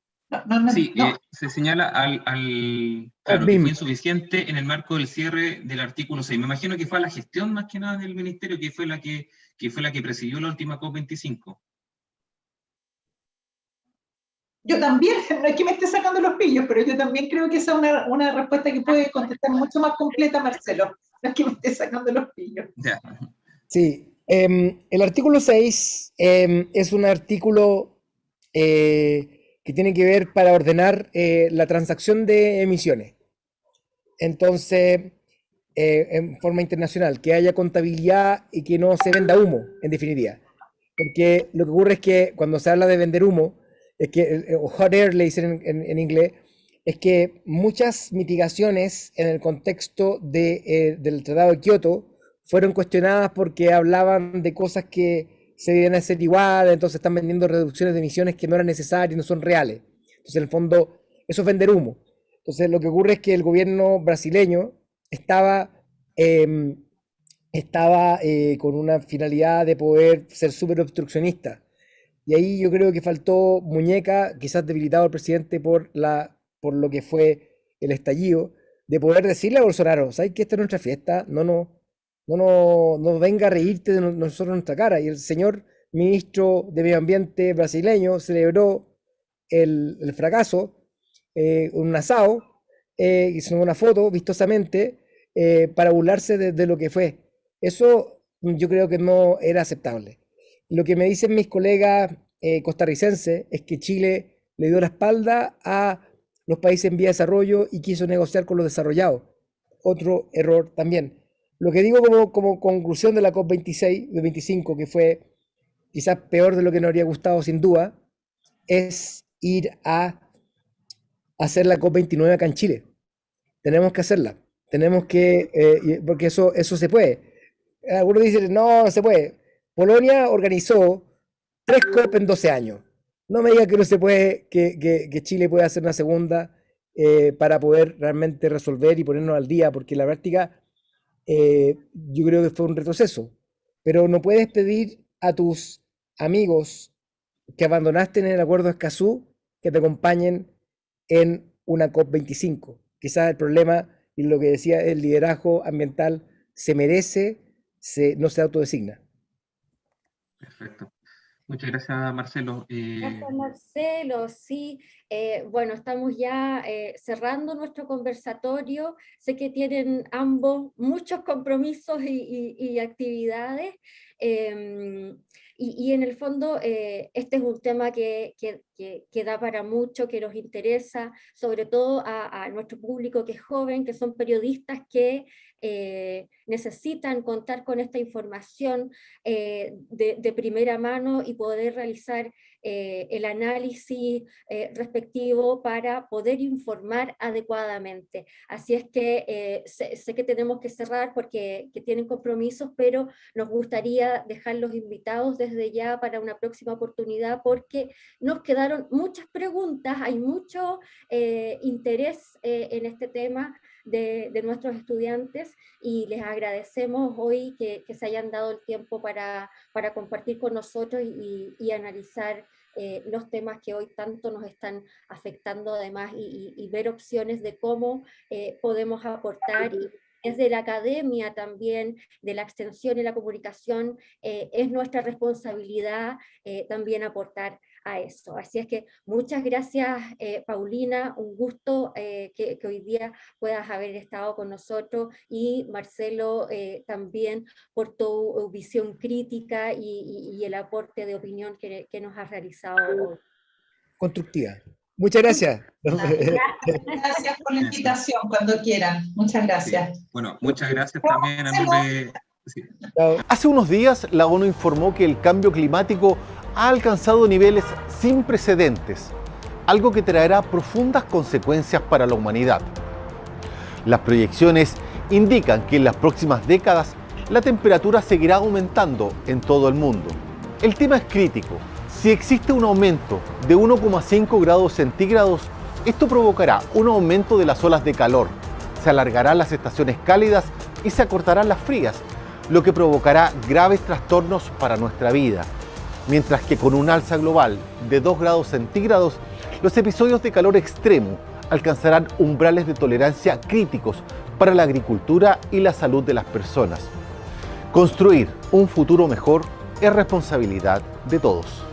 Sí, no. se señala claro, que fue insuficiente en el marco del cierre del artículo 6. Me imagino que fue a la gestión más que nada del ministerio, que fue la que presidió la última COP25. Yo también, no es que me esté sacando los pillos, pero yo también creo que esa es una respuesta que puede contestar mucho más completa, Marcelo. No es que me esté sacando los pillos. Ya. Sí, el artículo 6 es un artículo que tiene que ver para ordenar la transacción de emisiones. Entonces, en forma internacional, que haya contabilidad y que no se venda humo, en definitiva. Porque lo que ocurre es que cuando se habla de vender humo, es que, o hot air le dicen en inglés, es que muchas mitigaciones en el contexto del Tratado de Kioto fueron cuestionadas porque hablaban de cosas que se debían hacer igual, entonces están vendiendo reducciones de emisiones que no eran necesarias, no son reales. Entonces, en el fondo, eso es vender humo. Entonces, lo que ocurre es que el gobierno brasileño estaba con una finalidad de poder ser súper obstruccionista. Y ahí yo creo que faltó muñeca, quizás debilitado el presidente por lo que fue el estallido, de poder decirle a Bolsonaro, ¿sabes que esta es nuestra fiesta? No venga a reírte de nosotros en nuestra cara. Y el señor ministro de Medio Ambiente brasileño celebró el fracaso, un asado, hizo una foto vistosamente para burlarse de lo que fue. Eso yo creo que no era aceptable. Lo que me dicen mis colegas costarricenses es que Chile le dio la espalda a los países en vía de desarrollo y quiso negociar con los desarrollados. Otro error también. Lo que digo como conclusión de la COP26, de 25, que fue quizás peor de lo que nos habría gustado sin duda, es ir a hacer la COP29 acá en Chile. Tenemos que hacerla. Tenemos que, porque eso se puede. Algunos dicen, no se puede. Polonia organizó 3 COP en 12 años. No me diga que no se puede, que Chile puede hacer una segunda para poder realmente resolver y ponernos al día, porque la práctica yo creo que fue un retroceso. Pero no puedes pedir a tus amigos que abandonaste en el acuerdo de Escazú que te acompañen en una COP25. Quizás el problema, y lo que decía, el liderazgo ambiental se merece, no se autodesigna. Perfecto. Muchas gracias, Marcelo. Gracias, Marcelo. Sí, bueno, estamos ya cerrando nuestro conversatorio. Sé que tienen ambos muchos compromisos y actividades. Y en el fondo, este es un tema que da para mucho, que nos interesa, sobre todo a nuestro público que es joven, que son periodistas que necesitan contar con esta información de primera mano y poder realizar el análisis respectivo para poder informar adecuadamente. Así es que sé que tenemos que cerrar porque tienen compromisos, pero nos gustaría dejarlos invitados desde ya para una próxima oportunidad porque nos quedaron muchas preguntas, hay mucho interés en este tema de nuestros estudiantes y les agradecemos hoy que se hayan dado el tiempo para compartir con nosotros y analizar los temas que hoy tanto nos están afectando además y ver opciones de cómo podemos aportar. Y desde la academia también, de la extensión y la comunicación, es nuestra responsabilidad también aportar a eso. Así es que muchas gracias, Paulina, un gusto que hoy día puedas haber estado con nosotros, y Marcelo también por tu visión crítica y el aporte de opinión que nos has realizado hoy. Constructiva. Muchas gracias. Gracias por la invitación, cuando quieran. Muchas gracias. Sí. Bueno, muchas gracias también a nombre... Sí. Hace unos días, la ONU informó que el cambio climático ha alcanzado niveles sin precedentes, algo que traerá profundas consecuencias para la humanidad. Las proyecciones indican que en las próximas décadas la temperatura seguirá aumentando en todo el mundo. El tema es crítico. Si existe un aumento de 1,5 grados centígrados, esto provocará un aumento de las olas de calor, se alargarán las estaciones cálidas y se acortarán las frías, lo que provocará graves trastornos para nuestra vida. Mientras que con un alza global de 2 grados centígrados, los episodios de calor extremo alcanzarán umbrales de tolerancia críticos para la agricultura y la salud de las personas. Construir un futuro mejor es responsabilidad de todos.